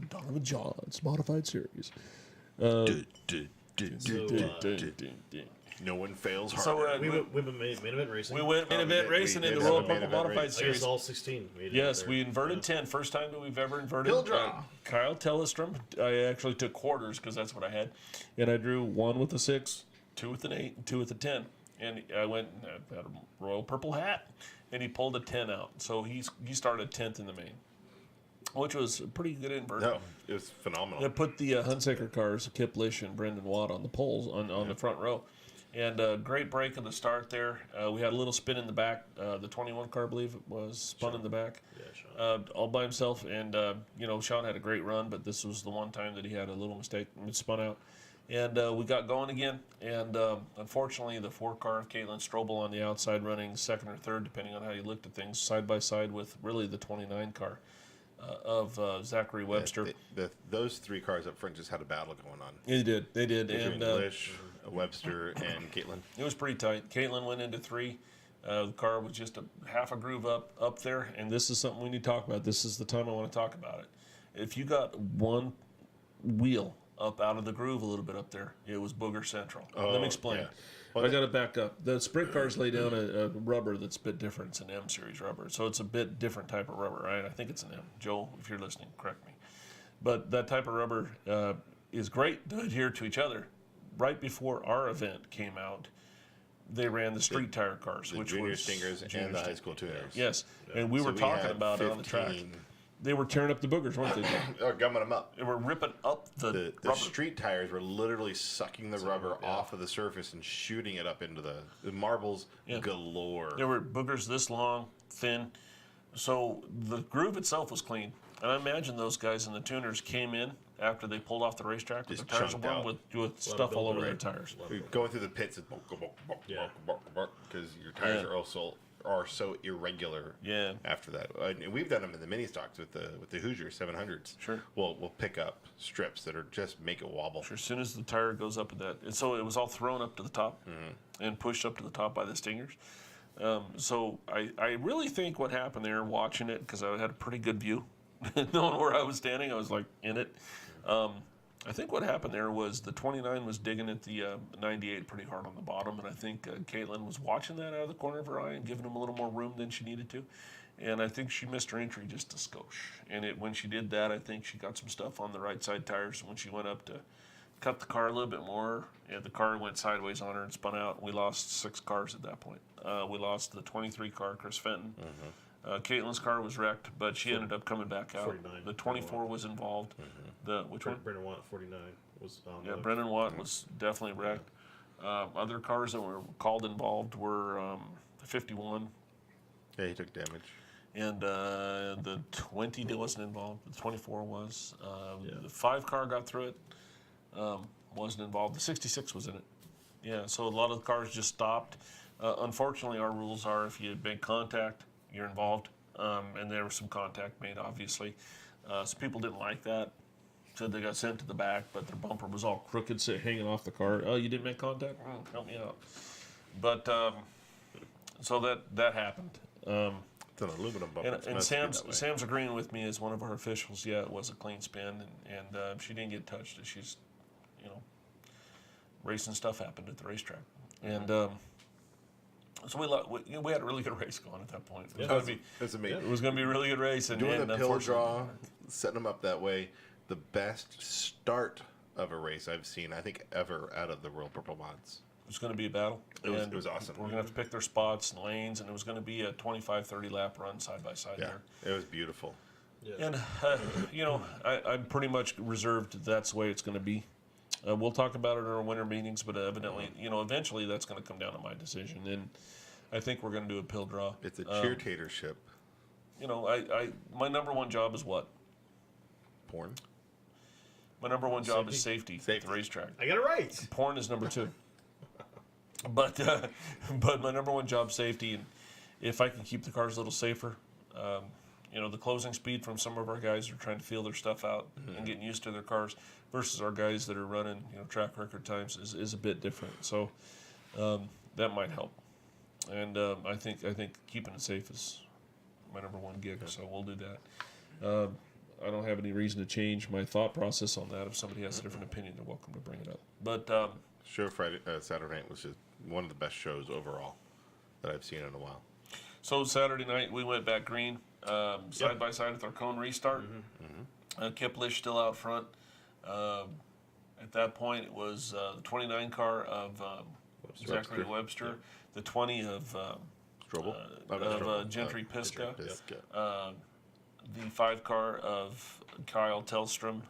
Donovan John's modified series. No one fails harder. So We went main event racing. We went main event racing in the did Royal have a main Purple event Modified race. I guess Series. all 16. made it Yes, there. we inverted 10. First time that we've ever inverted. Hill draw. Kyle Tellestrom. I actually took quarters because that's what I had. And I drew 1 with a 6, 2 with an 8, and 2 with a 10. And I went and had a Royal Purple hat, and he pulled a 10 out. So he started 10th in the main, which was a pretty good invert. No, it was phenomenal. I put the Hunsaker cars, Kip Lish and Brendan Watt, on the poles on the front row. And great break in the start there. We had a little spin in the back. The 21 car, I believe it was, spun in the back. Yeah, Sean. All by himself. And, Sean had a great run, but this was the one time that he had a little mistake and it spun out. And we got going again. And unfortunately, the 4 car, Caitlin Strobel on the outside running second or third, depending on how you looked at things, side by side with really the 29 car of Zachary Webster. Those 3 cars up front just had a battle going on. They did. Between And Lish, Webster, and Caitlin. it was pretty tight. Caitlin went into 3. The car was just a half a groove up there, and this is something we need to talk about. This is the time I want to talk about it. If you got one wheel up out of the groove a little bit up there, it was Booger Central. Let me explain. yeah. Well, I got to back up. The sprint cars lay down a rubber that's a bit different. It's an M series rubber, so it's a bit different type of rubber, right? I think it's an M. Joe, if you're listening, correct me. But that type of rubber is great to adhere to each other. Right before our event came out, they ran the street tire cars, The which junior was stingers and the high school tuners. Yes, and we So were we talking had about it on the track. 15 They were tearing up the boogers, weren't they? Or gumming them up. They were ripping up The rubber. street tires were literally sucking the rubber off of the surface and shooting it up into the marbles galore. There were boogers this long, thin. So the groove itself was clean. And I imagine those guys in the tuners came in after they pulled off the racetrack with Just the tires chunked on out. with stuff all over their tires. Going through the pits, it's because your tires are so irregular. Yeah. After that, and we've done them in the mini stocks with the Hoosier 700s. Sure. We'll pick up strips that are just make it wobble. As soon as the tire goes up at that, and so it was all thrown up to the top and pushed up to the top by the stingers. So I really think what happened there, watching it, because I had a pretty good view, knowing where I was standing, I was like in it. I think what happened there was the 29 was digging at the 98 pretty hard on the bottom, and I think Caitlin was watching that out of the corner of her eye and giving him a little more room than she needed to. And I think she missed her entry just a skosh. And when she did that, I think she got some stuff on the right side tires. When she went up to cut the car a little bit more, and the car went sideways on her and spun out. We lost 6 cars at that point. We lost the 23 car, Chris Fenton. Caitlin's car was wrecked, but she ended up coming back out. 49. The 24 was involved. Which one? Brendan Watt, 49, was on Yeah, Brendan Watt was definitely wrecked. Other cars that were called involved were the 51. Yeah, he took damage. And the 20 wasn't involved. The 24 was. The 5 car got through it. Wasn't involved. The 66 was in it. Yeah, so a lot of the cars just stopped. Unfortunately, our rules are if you make contact, you're involved. And there was some contact made, obviously. So people didn't like that. Said they got sent to the back, but their bumper was all crooked, hanging off the car. Oh, you didn't make contact? Oh, help me out. But so that happened. It's an aluminum bumper. And Sam's agreeing with me as one of our officials. Yeah, it was a clean spin, and she didn't get touched. She's, racing stuff happened at the racetrack, and so we had a really good race going at that point. It was amazing. It was going to be a really good race, and doing the pill draw, setting them up that way, the best start of a race I've seen, I think, ever out of the World Purple Mods. It was going to be a battle. It was awesome. We're going to have to pick their spots and lanes, and it was going to be a 25-30 lap run side by side there. It was beautiful. Yeah. And, I'm pretty much reserved that's the way it's going to be. We'll talk about it in our winter meetings, but evidently, eventually that's going to come down to my decision. And I think we're going to do a pill draw. It's a cheertatorship. My number one job is what? Porn? My number one job is safety at the racetrack. I got it right. Porn is number 2. But my number one job, safety, and if I can keep the cars a little safer, the closing speed from some of our guys who are trying to feel their stuff out and getting used to their cars versus our guys that are running track record times is a bit different. So that might help, and I think keeping it safe is my number one gig. So we'll do that. I don't have any reason to change my thought process on that. If somebody has a different opinion, they're welcome to bring it up. But show Saturday night was just one of the best shows overall that I've seen in a while. So Saturday night we went back green, side by side with our cone restart. Kiplish still out front. At that point, it was the 29 car of Zachary Webster, the 20 of Gentry Pisca, the 5 car of Kyle Tellstrom,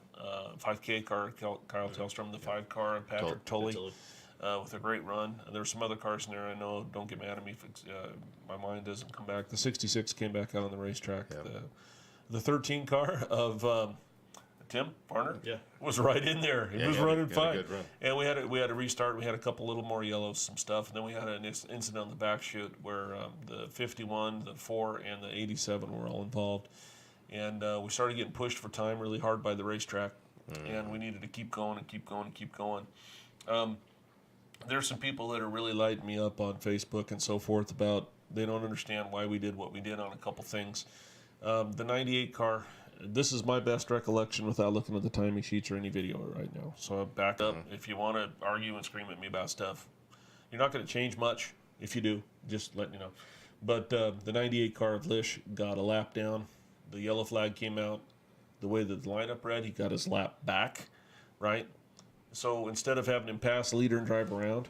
5K car Kyle Tellstrom, the 5 car of Patrick Tully. With a great run. There were some other cars in there. I know. Don't get mad at me if my mind doesn't come back. The 66 came back out on the racetrack. Yeah. The 13 car of Tim Varner was right in there. He was running fine. And we had a restart. We had a couple little more yellows, some stuff, and then we had an incident on the back chute where the 51, the 4, and the 87 were all involved. And we started getting pushed for time really hard by the racetrack, and we needed to keep going and keep going and keep going. There's some people that are really lighting me up on Facebook and so forth about they don't understand why we did what we did on a couple things. The 98 car, this is my best recollection without looking at the timing sheets or any video right now. So back up. If you want to argue and scream at me about stuff, you're not going to change much. If you do, just let me know. But the 98 car of Lish got a lap down. The yellow flag came out. The way that the lineup read, he got his lap back, right? So instead of having him pass the leader and drive around,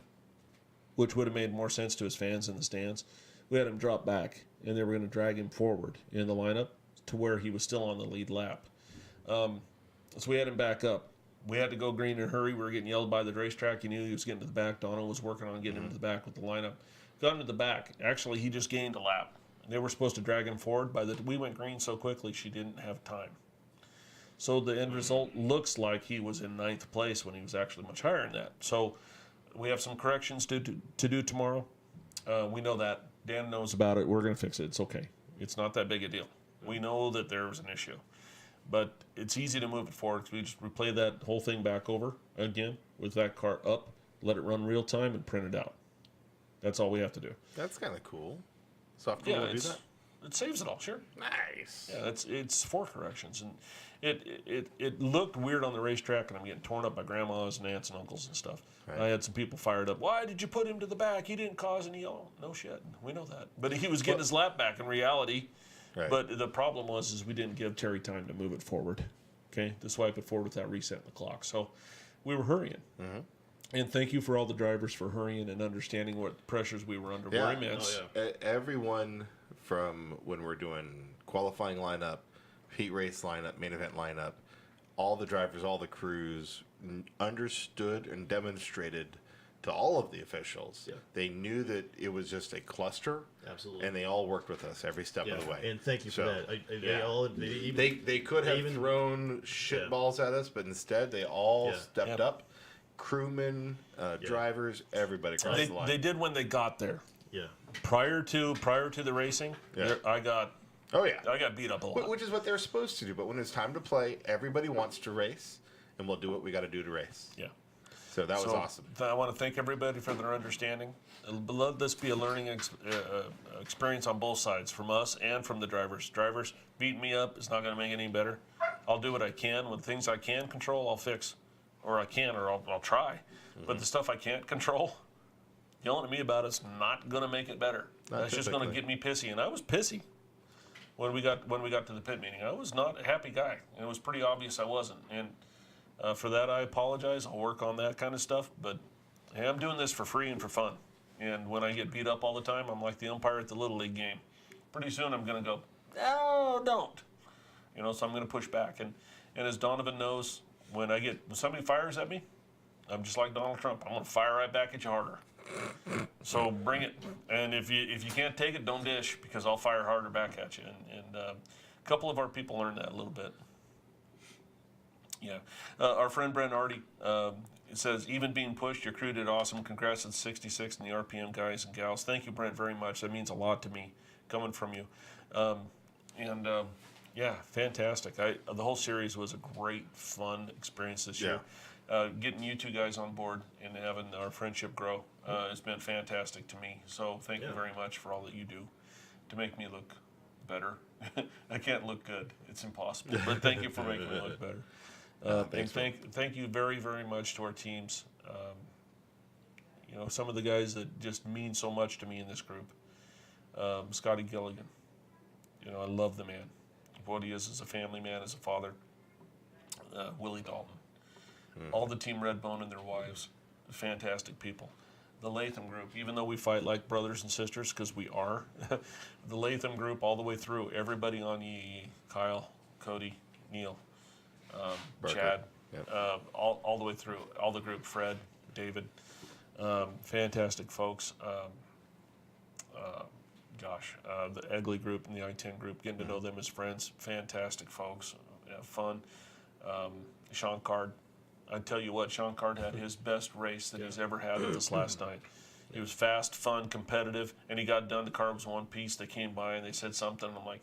which would have made more sense to his fans in the stands, we had him drop back, and they were going to drag him forward in the lineup to where he was still on the lead lap. So we had him back up. We had to go green in a hurry. We were getting yelled by the racetrack. He knew he was getting to the back. Donna was working on getting him to the back with the lineup. Got him to the back. Actually, he just gained a lap. They were supposed to drag him forward. We went green so quickly, she didn't have time. So the end result looks like he was in 9th place when he was actually much higher than that. So we have some corrections to do tomorrow. We know that. Dan knows about it. We're going to fix it. It's okay. It's not that big a deal. We know that there was an issue. But it's easy to move it forward because we just replay that whole thing back over again with that car up, let it run real time, and print it out. That's all we have to do. That's kind of cool. Software will do that? it saves it all. Sure. Nice. Yeah, it's 4 corrections, and it looked weird on the racetrack, and I'm getting torn up by grandmas and aunts and uncles and stuff. Right. I had some people fired up. Why did you put him to the back? He didn't cause any. Oh, no shit. We know that. But he was getting his lap back in reality. Right. But the problem was we didn't give Terry time to move it forward. Okay, to swipe it forward without resetting the clock. So we were hurrying. Mm-hmm. And thank you for all the drivers for hurrying and understanding what pressures we were under. Were immense. Oh, yeah. Everyone from when we're doing qualifying lineup, heat race lineup, main event lineup, all the drivers, all the crews understood and demonstrated to all of the officials. Yeah. They knew that it was just a cluster. Absolutely. And they all worked with us every step of the way. And thank you for that. They could have thrown shit balls at us, but instead they all stepped up. Crewmen, drivers, everybody across the line. They did when they got there. Yeah. Prior to the racing, I got beat up a lot. Which is what they're supposed to do. But when it's time to play, everybody wants to race, and we'll do what we got to do to race. Yeah. So that was awesome. I want to thank everybody for their understanding. Let this be a learning experience on both sides, from us and from the drivers. Drivers, beating me up is not going to make it any better. I'll do what I can. When things I can control, I'll fix. Or I'll try. Mm-hmm. But the stuff I can't control, yelling at me about it's not going to make it better. That's just going to get me pissy. And I was pissy when we got to the pit meeting. I was not a happy guy. And it was pretty obvious I wasn't. And for that, I apologize. I'll work on that kind of stuff. But hey, I'm doing this for free and for fun. And when I get beat up all the time, I'm like the umpire at the Little League game. Pretty soon I'm going to go, no, don't. So I'm going to push back. And as Donovan knows, when somebody fires at me, I'm just like Donald Trump. I'm going to fire right back at you harder. So bring it. And if you can't take it, don't dish, because I'll fire harder back at you. And a couple of our people learned that a little bit. Yeah. Our friend Brent Artie says, even being pushed, your crew did awesome. Congrats to the 66 and the RPM guys and gals. Thank you, Brent, very much. That means a lot to me coming from you. Yeah, fantastic. The whole series was a great, fun experience this year. Getting you two guys on board and having our friendship grow has been fantastic to me. So thank you very much for all that you do to make me look better. I can't look good. It's impossible. But thank you for making me look better. And thank you very, very much to our teams. Some of the guys that just mean so much to me in this group. Scotty Gilligan. I love the man. What he is as a family man, as a father. Willie Dalton. All the Team Redbone and their wives. Fantastic people. The Latham group, even though we fight like brothers and sisters, because we are, the Latham group all the way through, everybody on EE, Kyle, Cody, Neil, Chad, all the way through, all the group, Fred, David, fantastic folks. The Egley group and the I-10 group, getting to know them as friends, fantastic folks, fun. Sean Card, I tell you what, Sean Card had his best race that he's ever had this last night. He was fast, fun, competitive, and he got done. The car was one piece. They came by and they said something. I'm like,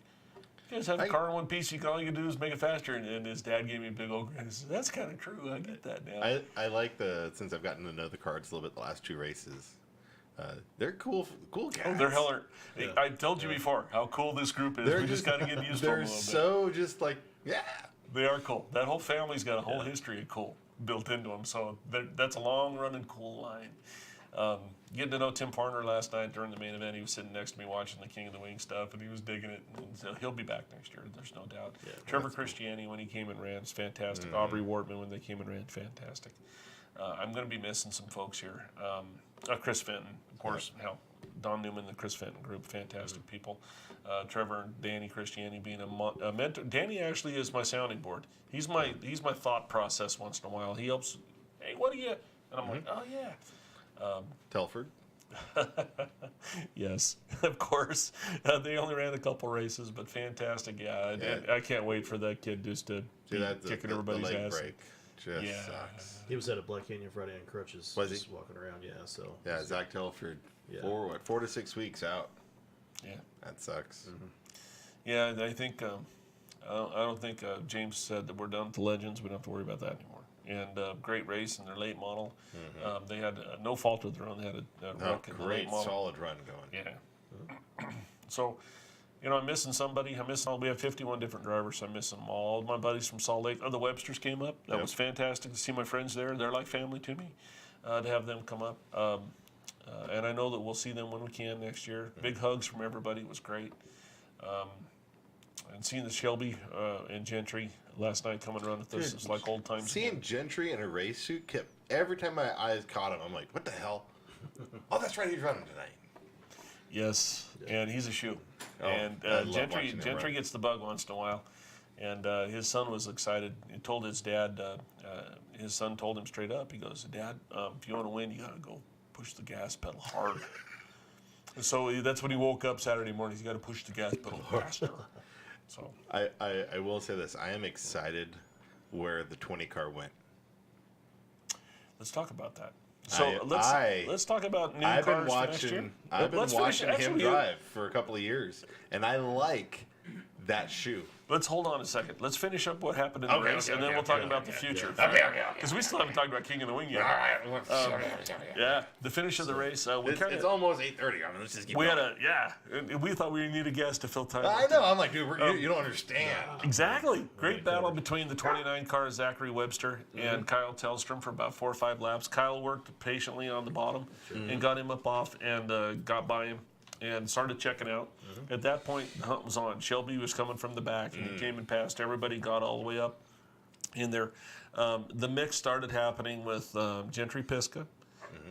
you guys have the car in one piece. All you can do is make it faster. And his dad gave me a big old grin. He said, that's kind of true. I get that now. I like since I've gotten to know the Cards a little bit the last 2 races. They're cool guys. Oh, they're heller. I told you before how cool this group is. We just got to get used to them a little bit. They're so just like, They are cool. That whole family's got a whole history of cool built into them. So that's a long-running cool line. Getting to know Tim Parner last night during the main event, he was sitting next to me watching the King of the Wing stuff, and he was digging it. And so he'll be back next year, there's no doubt. Yeah, Trevor Christiani, when he came and ran, is fantastic. Aubrey Wortman, when they came and ran, fantastic. I'm going to be missing some folks here. Chris Fenton, of course. Hell, Don Newman, the Chris Fenton group, fantastic people. Trevor and Danny Christiani being a mentor. Danny actually is my sounding board. He's my thought process once in a while. He helps. Hey, what do you? And I'm like, oh yeah. Telford. Yes, of course. They only ran a couple races, but fantastic. Yeah, I can't wait for that kid just to kicking everybody's leg ass. Break just sucks. He was at a Black Canyon Friday on crutches. Was just he? Walking around, so. Yeah, Zach Telford, 4 to 6 weeks out. Yeah. That sucks. Yeah, I think, I don't think James said that we're done with the Legends. We don't have to worry about that anymore. And great race in their late model. They had no fault of their own. They had a wreck in the late model. Solid run going. Yeah. So, You know, I'm missing somebody. We have 51 different drivers, so I'm missing them all. My buddies from Salt Lake, the Websters came up. That was fantastic to see my friends there. They're like family to me, to have them come up. And I know that we'll see them when we can next year. Big hugs from everybody. It was great. And seeing the Shelby and Gentry last night coming around with this is like old times. Seeing Gentry in a race suit kept every time my eyes caught him, I'm like, what the hell? Oh, that's right, he's running tonight. Yes, and he's a shoe. Oh, And Gentry gets the bug once in a while. And his son was excited. He told his dad, his son told him straight up, he goes, Dad, if you want to win, you got to go push the gas pedal hard. So that's when he woke up Saturday morning. He's got to push the gas pedal faster. So I will say this. I am excited where the 20 car went. let's talk about that. So let's talk about new cars for next year. I've been watching him drive for a couple of years, and I like that shoe. Let's hold on a second. Let's finish up what happened in the race, and then we'll talk about the future. Because we still haven't talked about King of the Wing yet. Yeah, the finish of the race. It's almost 8:30. I mean, let's just keep going. We thought we needed a guest to fill time. I know. I'm like, dude, you don't understand. Exactly. Great battle between the 29 car Zachary Webster and Kyle Tellstrom for about 4 or 5 laps. Kyle worked patiently on the bottom and got him up off and got by him and started checking out. At that point, the hunt was on. Shelby was coming from the back, and he came and passed. Everybody got all the way up in there. The mix started happening with Gentry Pisca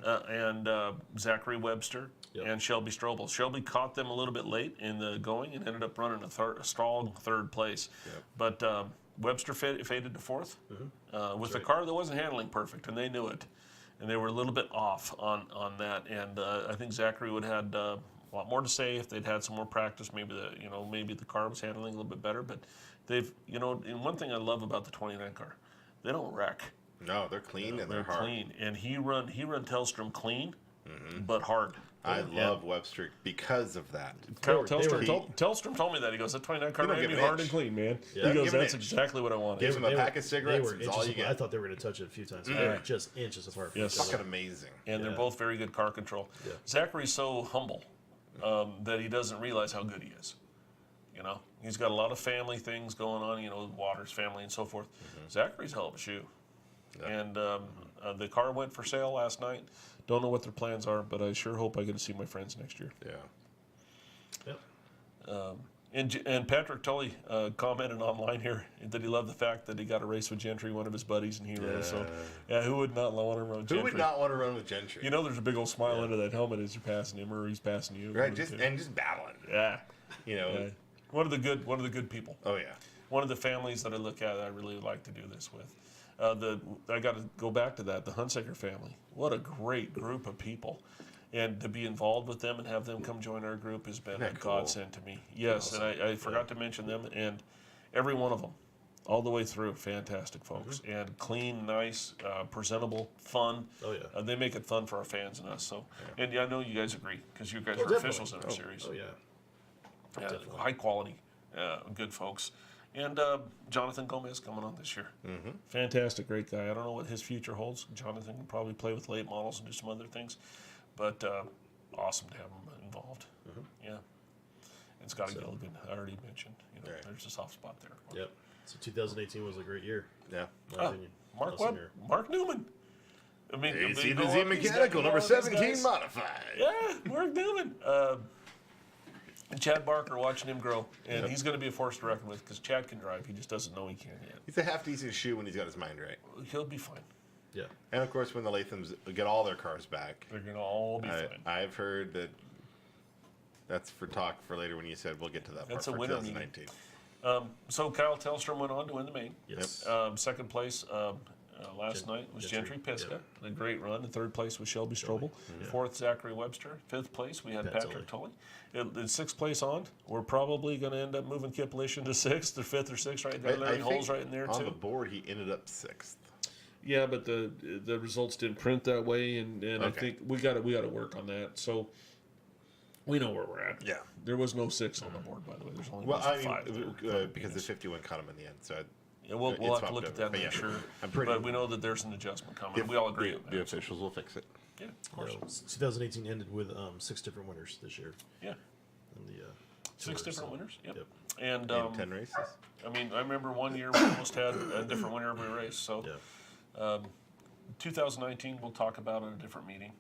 and Zachary Webster and Shelby Strobel. Shelby caught them a little bit late in the going and ended up running a strong third place. But Webster faded to fourth with a car that wasn't handling perfect, and they knew it. And they were a little bit off on that. And I think Zachary would have had a lot more to say if they'd had some more practice. Maybe the car was handling a little bit better. But they've, and one thing I love about the 29 car, they don't wreck. No, they're clean and they're hard. Clean, and he run Tellstrom clean, but hard. I love Webster because of that. Tellstrom told me that. He goes, that 29 car made me hard and clean, man. Yeah. He goes, that's exactly what I wanted. Give him a pack of cigarettes. They were all you get. I thought they were going to touch it a few times. They were just inches apart. Yes. Fucking amazing. And they're both very good car control. Yeah. Zachary's so humble that he doesn't realize how good he is. He's got a lot of family things going on, Waters family and so forth. Zachary's a hell of a shoe. Yeah. And the car went for sale last night. Don't know what their plans are, but I sure hope I get to see my friends next year. Yeah. Yep. And Patrick Tully commented online here that he loved the fact that he got a race with Gentry, one of his buddies, and he ran. So, who would not want to run with Gentry? Who would not want to run with Gentry? There's a big old smile under that helmet as you're passing him or he's passing you. Right, just battling. Yeah. Yeah. One of the good people. Oh yeah. One of the families that I look at, I really like to do this with. I got to go back to that. The Hunsaker family. What a great group of people, and to be involved with them and have them come join our group has been a godsend to me. Yes, awesome. And I forgot to mention them, and every one of them, all the way through, fantastic folks, and clean, nice, presentable, fun. Oh yeah. They make it fun for our fans and us. So, and I know you guys agree because you guys are officials in our series. Oh yeah. High quality, good folks. And Jonathan Gomez coming on this year. Fantastic, great guy. I don't know what his future holds. Jonathan can probably play with late models and do some other things. But awesome to have him involved. Yeah. And Scotty Gilligan, I already mentioned. There's a soft spot there. Yep. So 2018 was a great year. Yeah. Marc Newman. AC to Z Mechanical, number 17 modified. Yeah, Marc Newman. And Chad Barker, watching him grow, and he's going to be a force to reckon with because Chad can drive. He just doesn't know he can yet. He's a half-decent shoe when he's got his mind right. He'll be fine. Yeah. And, of course, when the Lathams get all their cars back. They're going to all be fine. I've heard that's for talk for later when you said we'll get to that that's part a for winner 2019. So Kyle Tellstrom went on to win the main. Yes. Second place last night was Gentry Pisca. A great run. The third place was Shelby Strobel. Fourth, Zachary Webster. Fifth place, we had Patrick Tully. In sixth place on, we're probably going to end up moving Kip Lish into sixth or fifth or sixth right there. Larry Hole's right in there, too. On the board, he ended up sixth. Yeah, but the results didn't print that way, and I think we got to work on that. So we know where we're at. Yeah. There was no 6 on the board, by the way. There's only 5. Because the 51 caught him in the end, so we'll have to look at that and make sure. But we know that there's an adjustment coming. We all agree on that. The officials will fix it. Yeah, of course. 2018 ended with 6 different winners this year. Yeah. 6 different winners. Yep. And And 10 races. I mean, I remember one year we almost had a different winner every race. So, 2019 we'll talk about in a different meeting,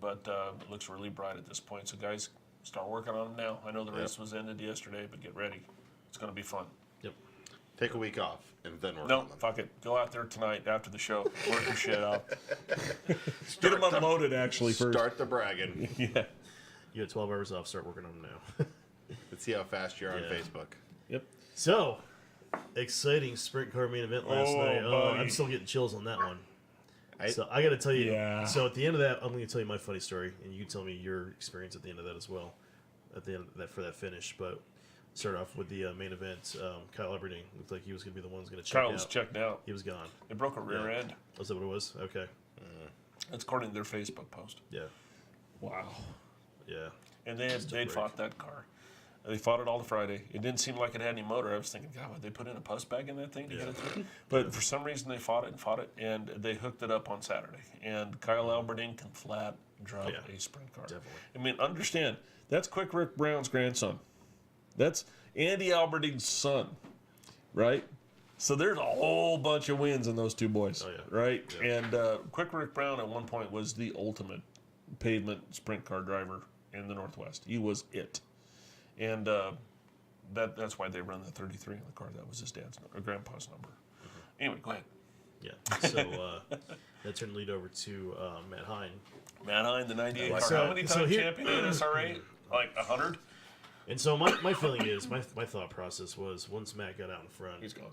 but it looks really bright at this point. So, guys, start working on them now. I know the race was ended yesterday, but get ready. It's going to be fun. Yep. Take a week off and then work No, on them. fuck it. Go out there tonight after the show. Work your shit out. Get them unloaded, actually, first. Start the bragging. Yeah. You had 12 hours off. Start working on them now. Let's see how fast you are on Yeah. Facebook. Yep. So, exciting sprint car main event last night. Oh, buddy. I'm still getting chills on that one. I- So I got to tell you. Yeah. So at the end of that, I'm going to tell you my funny story, and you tell me your experience at the end of that as well. At the end of that for that finish, but start off with the main event. Kyle Everding looked like he was going to be the one who's going to check Kyle was out. checked out. He was gone. They broke a rear end. Was that what it was? Okay. That's according to their Facebook post. Yeah. Wow. Yeah. And they'd break. fought that car. They fought it all the Friday. It didn't seem like it had any motor. I was thinking, God, would they put in a puss bag in that thing to get it through? But for some reason, they fought it, and they hooked it up on Saturday. And Kyle Alberding can flat drop a sprint car. Definitely. I mean, understand, that's Quick Rick Brown's grandson. That's Andy Alberding's son, right? So there's a whole bunch of wins in those two boys, Oh, yeah. right? Yeah. And Quick Rick Brown at one point was the ultimate pavement sprint car driver in the Northwest. He was it. And that's why they run the 33 in the car. That was his dad's or grandpa's number. Anyway, go ahead. Yeah. So that turned lead over to Matt Hine. Matt Hine, the 98 car. So- How many so times here- champion in SRA? Like 100? And so my feeling is, my thought process was, once Matt got out in front, He's gone.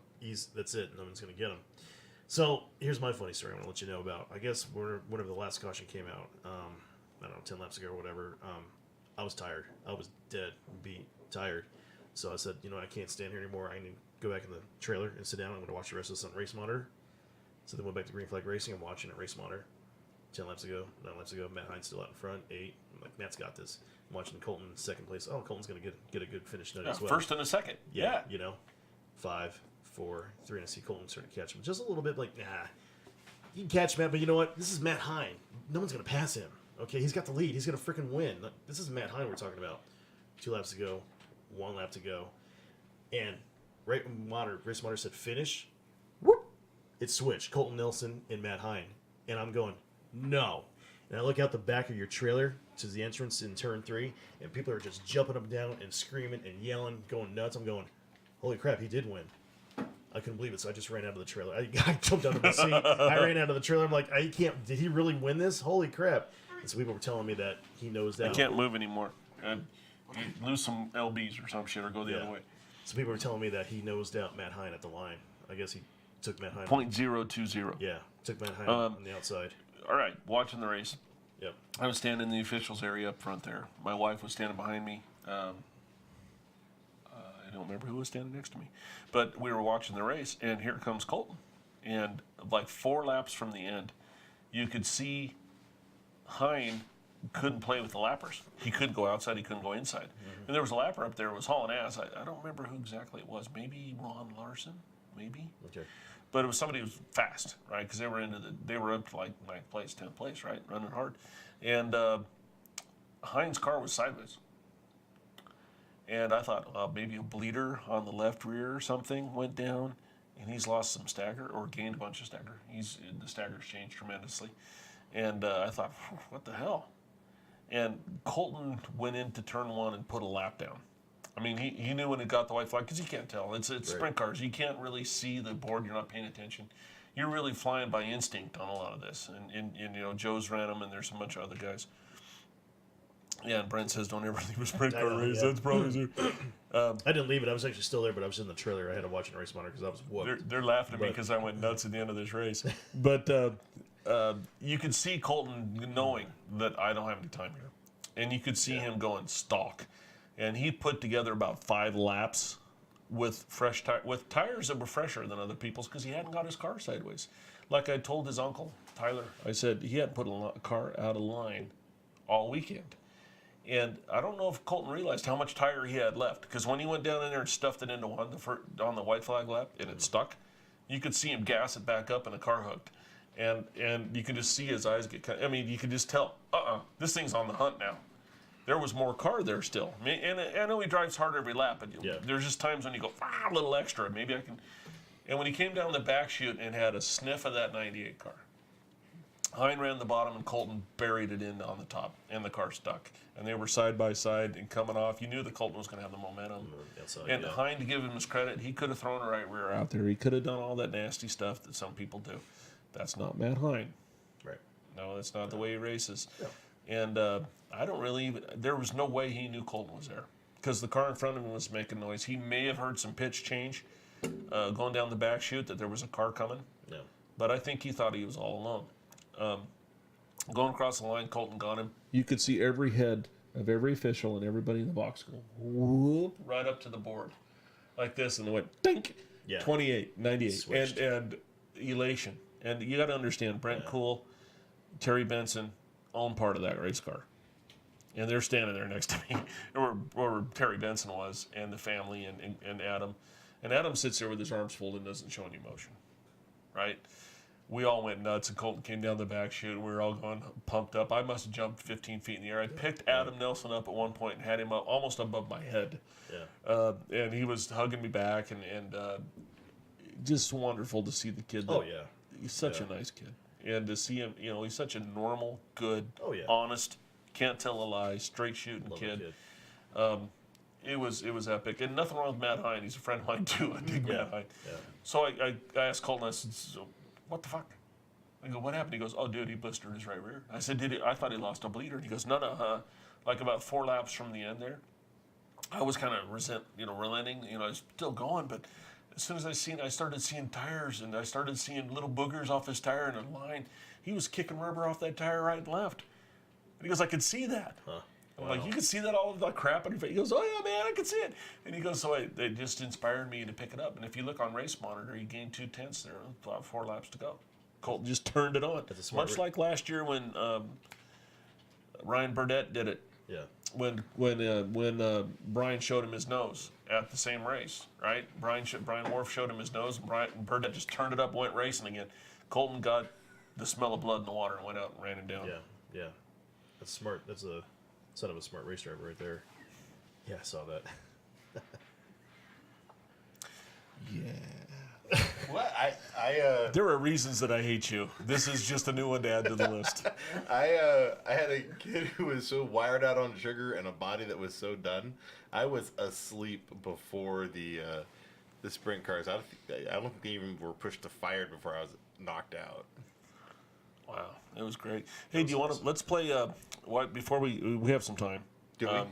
That's it. No one's going to get him. So here's my funny story I want to let you know about. I guess whenever the last caution came out, I don't know, 10 laps ago or whatever, I was tired. I was dead, beat, tired. So I said, I can't stand here anymore. I need to go back in the trailer and sit down. I'm going to watch the rest of this on Race Monitor. So then went back to Green Flag Racing. I'm watching it Race Monitor. 10 laps ago, 9 laps ago, Matt Hine's still out in front, 8. I'm like, Matt's got this. I'm watching Colton in second place. Oh, Colton's going to get a good finish note as well. First and a second. Yeah. 5, 4, 3, and I see Colton starting to catch him. Just a little bit like, nah, you can catch Matt, but you know what? This is Matt Hine. No one's going to pass him. Okay, he's got the lead. He's going to freaking win. This is Matt Hine we're talking about. 2 laps to go, 1 lap to go. And Race Monitor said finish. Whoop! It switched. Colton Nelson and Matt Hine. And I'm going, no. And I look out the back of your trailer to the entrance in turn 3, and people are just jumping up and down and screaming and yelling, going nuts. I'm going, holy crap, he did win. I couldn't believe it, so I just ran out of the trailer. I jumped out of my seat. I ran out of the trailer. I'm like, I can't. Did he really win this? Holy crap! And so people were telling me that he knows that. I can't move anymore. You lose some LBs or some shit or go the other way. So people were telling me that he nosed out Matt Hine at the line. I guess he took Matt Hine. .020. Yeah, took Matt Hine on the outside. All right, watching the race. Yep. I was standing in the officials area up front there. My wife was standing behind me. I don't remember who was standing next to me. But we were watching the race, and here comes Colton. And like 4 laps from the end, you could see Hine couldn't play with the lappers. He couldn't go outside, he couldn't go inside. And there was a lapper up there who was hauling ass. I don't remember who exactly it was. Maybe Ron Larson? Maybe? Okay. But it was somebody who was fast, right? Because they were up to like 9th place, 10th place, right? Running hard. And Hine's car was sideways. And I thought, maybe a bleeder on the left rear or something went down, and he's lost some stagger or gained a bunch of stagger. The stagger's changed tremendously. And I thought, what the hell? And Colton went into turn 1 and put a lap down. I mean, he knew when it got the white flag, because you can't tell. It's sprint cars. You can't really see the board. You're not paying attention. You're really flying by instinct on a lot of this. And Joe's ran them, and there's a bunch of other guys. Yeah, and Brent says don't ever leave a sprint car race. Yeah. That's probably I didn't leave it. I was actually still there, but I was in the trailer. I had to watch the Race Monitor because I was whooped. they're laughing at me because I went nuts at the end of this race. But you could see Colton knowing that I don't have any time here, and you could see him going stalk, and he put together about 5 laps with with tires that were fresher than other people's because he hadn't got his car sideways. Like I told his uncle Tyler, I said he hadn't put a car out of line all weekend. And I don't know if Colton realized how much tire he had left, because when he went down in there and stuffed it into one on the white flag lap and it stuck, you could see him gas it back up and the car hooked. And you could just see his eyes get cut. I mean, you could just tell, this thing's on the hunt now. there was more car there still. I mean, and I know he drives hard every lap, but there's just times when you go, a little extra, maybe I can. And when he came down the back chute and had a sniff of that 98 car, Hein ran the bottom and Colton buried it in on the top, and the car stuck. And they were side by side and coming off. You knew that Colton was going to have the momentum. And Hein, to give him his credit, he could have thrown a right rear out there. He could have done all that nasty stuff that some people do. That's not Matt Hein. Right. No, that's not the way he races. No. And I don't really even, there was no way he knew Colton was there because the car in front of him was making noise. He may have heard some pitch change going down the back chute that there was a car coming. No. But I think he thought he was all alone. Going across the line, Colton got him. You could see every head of every official and everybody in the box go whoop right up to the board like this, and they went dink. Yeah. 28, 98, and elation. And you got to understand, Brent Kuhl, Terry Benson own part of that race car, and they're standing there next to me, or Terry Benson was, and the family, and Adam, and Adam sits there with his arms folded and doesn't show any emotion, right? We all went nuts, and Colton came down the back chute, and we were all going pumped up. I must have jumped 15 feet in the air. I picked Adam Nelson up at one point and had him up almost above my head. Yeah. And he was hugging me back, and just wonderful to see the kid. Oh, yeah. He's such a nice kid. And to see him, he's such a normal, good, honest, can't tell a lie, straight shooting kid. It was epic. And nothing wrong with Matt Hein. He's a friend of mine, too. I dig Matt Hein. Yeah. So I asked Colton, I said, so, what the fuck? I go, what happened? He goes, oh, dude, he blistered his right rear. I said, did he? I thought he lost a bleeder. And he goes, no. Like about 4 laps from the end there, I was kind of relenting. I was still going, but as soon as I started seeing tires, and I started seeing little boogers off his tire in a line. He was kicking rubber off that tire right and left. And he goes, I could see that. Huh. I'm like, you can see that all of the crap on your face? He goes, oh, yeah, man, I can see it. And he goes, so it just inspired me to pick it up. And if you look on Race Monitor, he gained 2/10 there, about 4 laps to go. Colton just turned it on. Much like last year when Ryan Burdett did it. Yeah. When Brian showed him his nose at the same race, right? Brian Worf showed him his nose, and Burdett just turned it up, went racing again. Colton got the smell of blood in the water and went out and ran him down. Yeah. That's smart. That's a son of a smart race driver right there. Yeah, I saw that. Yeah. What? There are reasons that I hate you. This is just a new one to add to the list. I had a kid who was so wired out on sugar and a body that was so done. I was asleep before the sprint cars. I don't think they even were pushed to fire before I was knocked out. Wow, it was great. Hey, do you want to? Let's play. Before we have some time. Do we?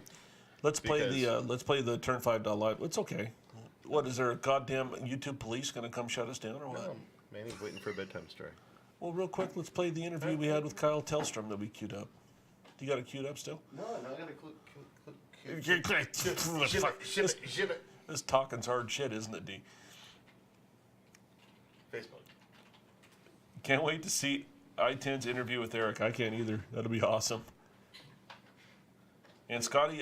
Let's play the Turn5.Live. It's okay. What is there? A goddamn YouTube police going to come shut us down or what? No, Manny's waiting for a bedtime story. Well, real quick, let's play the interview we had with Kyle Tellstrom that we queued up. Do you got it queued up still? No, I got to ship it. This talking's hard shit, isn't it, D? Facebook. Can't wait to see I-10's interview with Eric. I can't either. That'll be awesome. And Scotty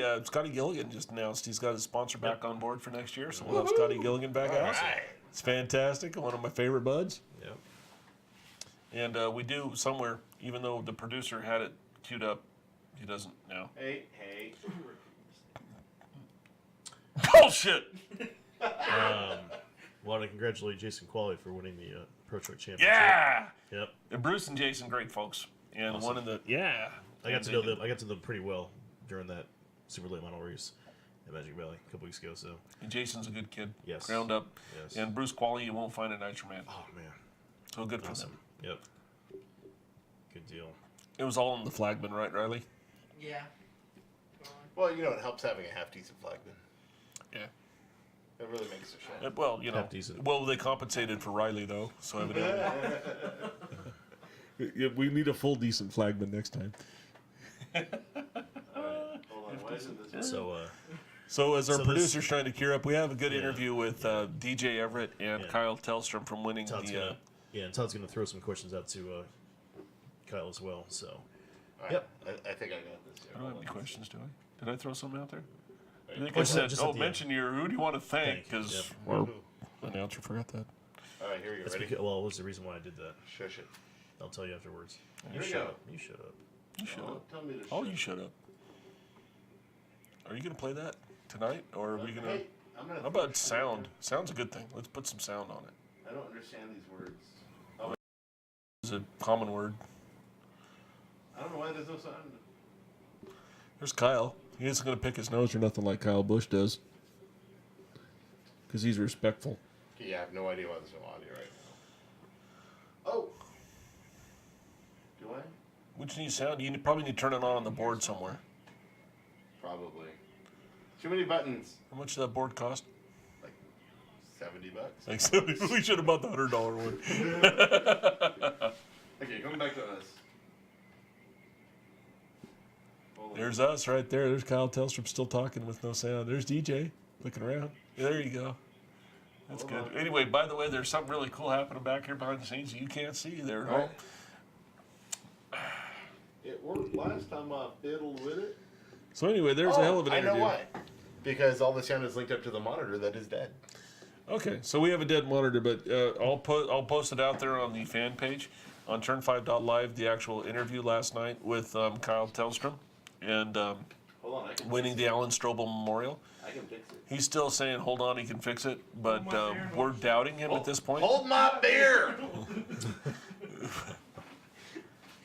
Gilligan just announced he's got his sponsor back on board for next year, so we'll have Scotty Gilligan back out. Right. It's fantastic. One of my favorite buds. Yep. And we do somewhere, even though the producer had it queued up, he doesn't now. Hey. Bullshit! Want to congratulate Jason Qualley for winning the Pro Truck Championship. Yeah! Yep. And Bruce and Jason, great folks. And awesome. one of the, I got to know them. I got to know them pretty well during that super late model race at Magic Valley a couple weeks ago. So. And Jason's a good kid. Yes. Ground up. Yes. And Bruce Qualley, you won't find a nicer man. Oh man. So good for awesome. them. Yep. Good deal. It was all in the flagman, right, Riley? Yeah. Well, it helps having a half decent flagman. Yeah. It really makes a shot. Well, Half decent. Well, they compensated for Riley though, so evidently. Yeah, we need a full decent flagman next time. Hold on, why isn't this? So as our producer's trying to cure up, we have a good interview with DJ Everett and Kyle Tellstrom from winning the. And Todd's going to throw some questions out to Kyle as well. So. Right. Yep. I think I got this. I don't have any questions, do I? Did I throw something out there? I think Oh, I said, just at the mention who do you want to thank? Because Yep. our announcer forgot that. All right, here you That's ready? because, what was the reason why I did that? Shush it. I'll tell you afterwards. Here we go. You shut up. You shut up. Tell me to Oh, shut you shut up. Are you gonna play that tonight, or are we gonna? Hey, How about sound? Sound's a good thing. Let's put some sound on it. I don't understand these words. It's a common word. I don't know why there's no sound. There's Kyle. He isn't going to pick his nose or nothing like Kyle Busch does. Because he's respectful. Yeah, I have no idea why there's no audio right now. Oh. Do I? Which needs sound? You probably need to turn it on the board somewhere. Probably. Too many buttons. How much does that board cost? Like $70. Like 70. We should have bought the $100 one. Okay, coming back to us. There's us right there. There's Kyle Tellstrom still talking with no sound. There's DJ looking around. There you go. That's good. Anyway, by the way, there's something really cool happening back here behind the scenes that you can't see there. Right. It worked last time I fiddled with it. So anyway, there's a hell of an interview. I know why. Because all the sound is linked up to the monitor that is dead. Okay, so we have a dead monitor, but I'll post it out there on the fan page on Turn5.Live, the actual interview last night with Kyle Tellstrom and Hold on, winning the Alan Strobel Memorial. I can fix it. He's still saying, hold on, he can fix it, but we're doubting him at this point. Hold my beer!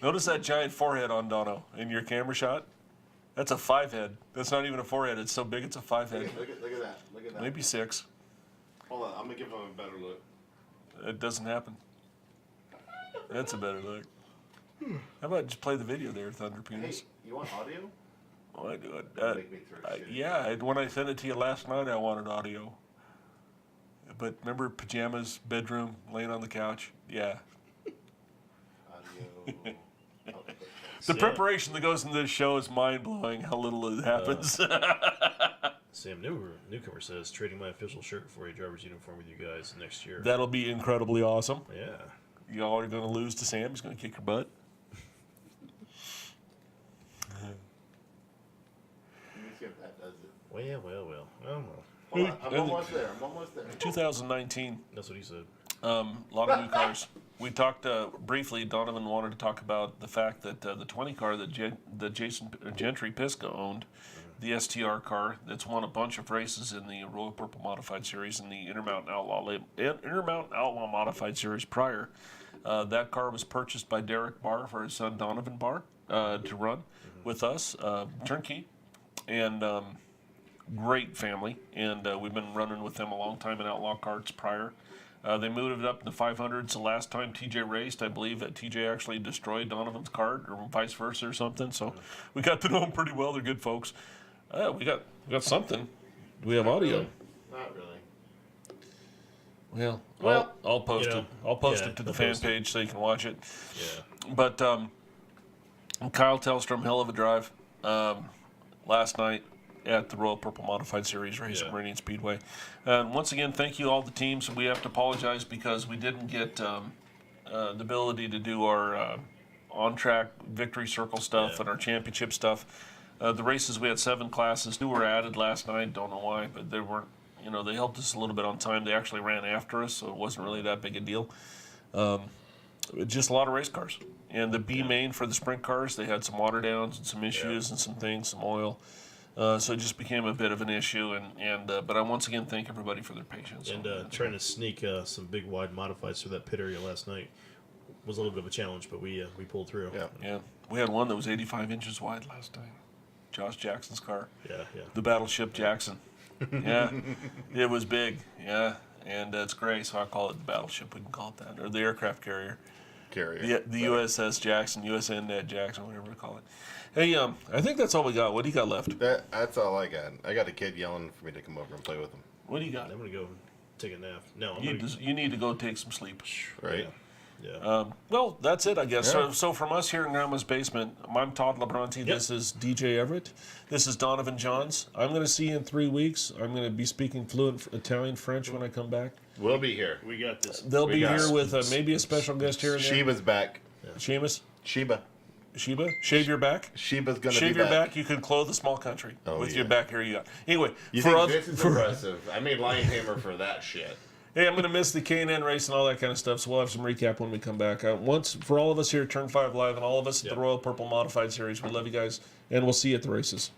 Notice that giant forehead on Dono in your camera shot? That's a 5-head. That's not even a 4-head. It's so big, it's a 5-head. Look at that. Look at that. Maybe 6. Hold on, I'm going to give him a better look. It doesn't happen. That's a better look. How about just play the video there, Thunder Penis? Hey, you want audio? Oh, I do it. Make me throw shit. Yeah, when I sent it to you last night, I wanted audio. But remember pajamas, bedroom, laying on the couch? Yeah. Audio. The preparation that goes into this show is mind-blowing how little it happens. Sam Newcomer says, trading my official shirt for a driver's uniform with you guys next year. That'll be incredibly awesome. Yeah. Y'all are going to lose to Sam. He's going to kick your butt. Let me see if that does it. Well. I don't know. Hold on, I'm almost there. 2019. That's what he said. A lot of new cars. We talked briefly. Donovan wanted to talk about the fact that the 20 car that Jason Gentry Pisca owned, the STR car that's won a bunch of races in the Royal Purple Modified Series and the Intermountain Outlaw Modified Series prior. That car was purchased by Derek Barr for his son Donovan Barr to run with us, turnkey, and great family. And we've been running with them a long time in Outlaw Karts prior. They moved it up in the 500s. The last time TJ raced, I believe that TJ actually destroyed Donovan's cart, or vice versa, or something. So we got to know them pretty well. They're good folks. We got something. Do we have audio? Not really. Well, I'll post it. I'll post yeah, it to the I'll fan post it. page so you can watch it. Yeah. But Kyle Tellstrom, hell of a drive last night at the Royal Purple Modified Series race at Meridian Speedway. And once again, thank you all the teams. We have to apologize because we didn't get the ability to do our on-track victory circle stuff and our championship stuff. The races, we had 7 classes. 2 were added last night. Don't know why, but they weren't. They helped us a little bit on time. They actually ran after us, so it wasn't really that big a deal. Just a lot of race cars. And the B main for the sprint cars, they had some water downs and some issues and some things, some oil. So it just became a bit of an issue. But I once again thank everybody for their patience. And trying to sneak some big wide modifieds through that pit area last night was a little bit of a challenge, but we pulled through. Yeah. We had one that was 85 inches wide last time. Josh Jackson's car. Yeah. The Battleship Jackson. Yeah. It was big. Yeah. And it's gray, so I call it the Battleship. We can call it that. Or the aircraft carrier. The USS Jackson, USN Jackson, whatever we call it. Hey, I think that's all we got. What do you got left? That's all I got. I got a kid yelling for me to come over and play with him. What do you got? I'm going to go take a nap. No, You need to go take some sleep. Right? Yeah. Well, that's it, I guess. Yeah. So from us here in Grandma's Basement, I'm Todd Labronte. Yep. This is DJ Everett. This is Donovan Johns. I'm going to see you in 3 weeks. I'm going to be speaking fluent Italian, French when I come back. We'll be here. We got this. They'll be here with maybe a special guest here and there. Sheba's back. Yeah. Seamus? Sheba? Shave your back? Sheba's going to be back. Shave your back. You can clothe a small country with your back hair you got. Anyway, this is impressive. I made Lion Tamer for that shit. Hey, I'm going to miss the K&N race and all that kind of stuff, so we'll have some recap when we come back. For all of us here at Turn5 Live and all of us at the Royal Purple Modified Series, we love you guys, and we'll see you at the races.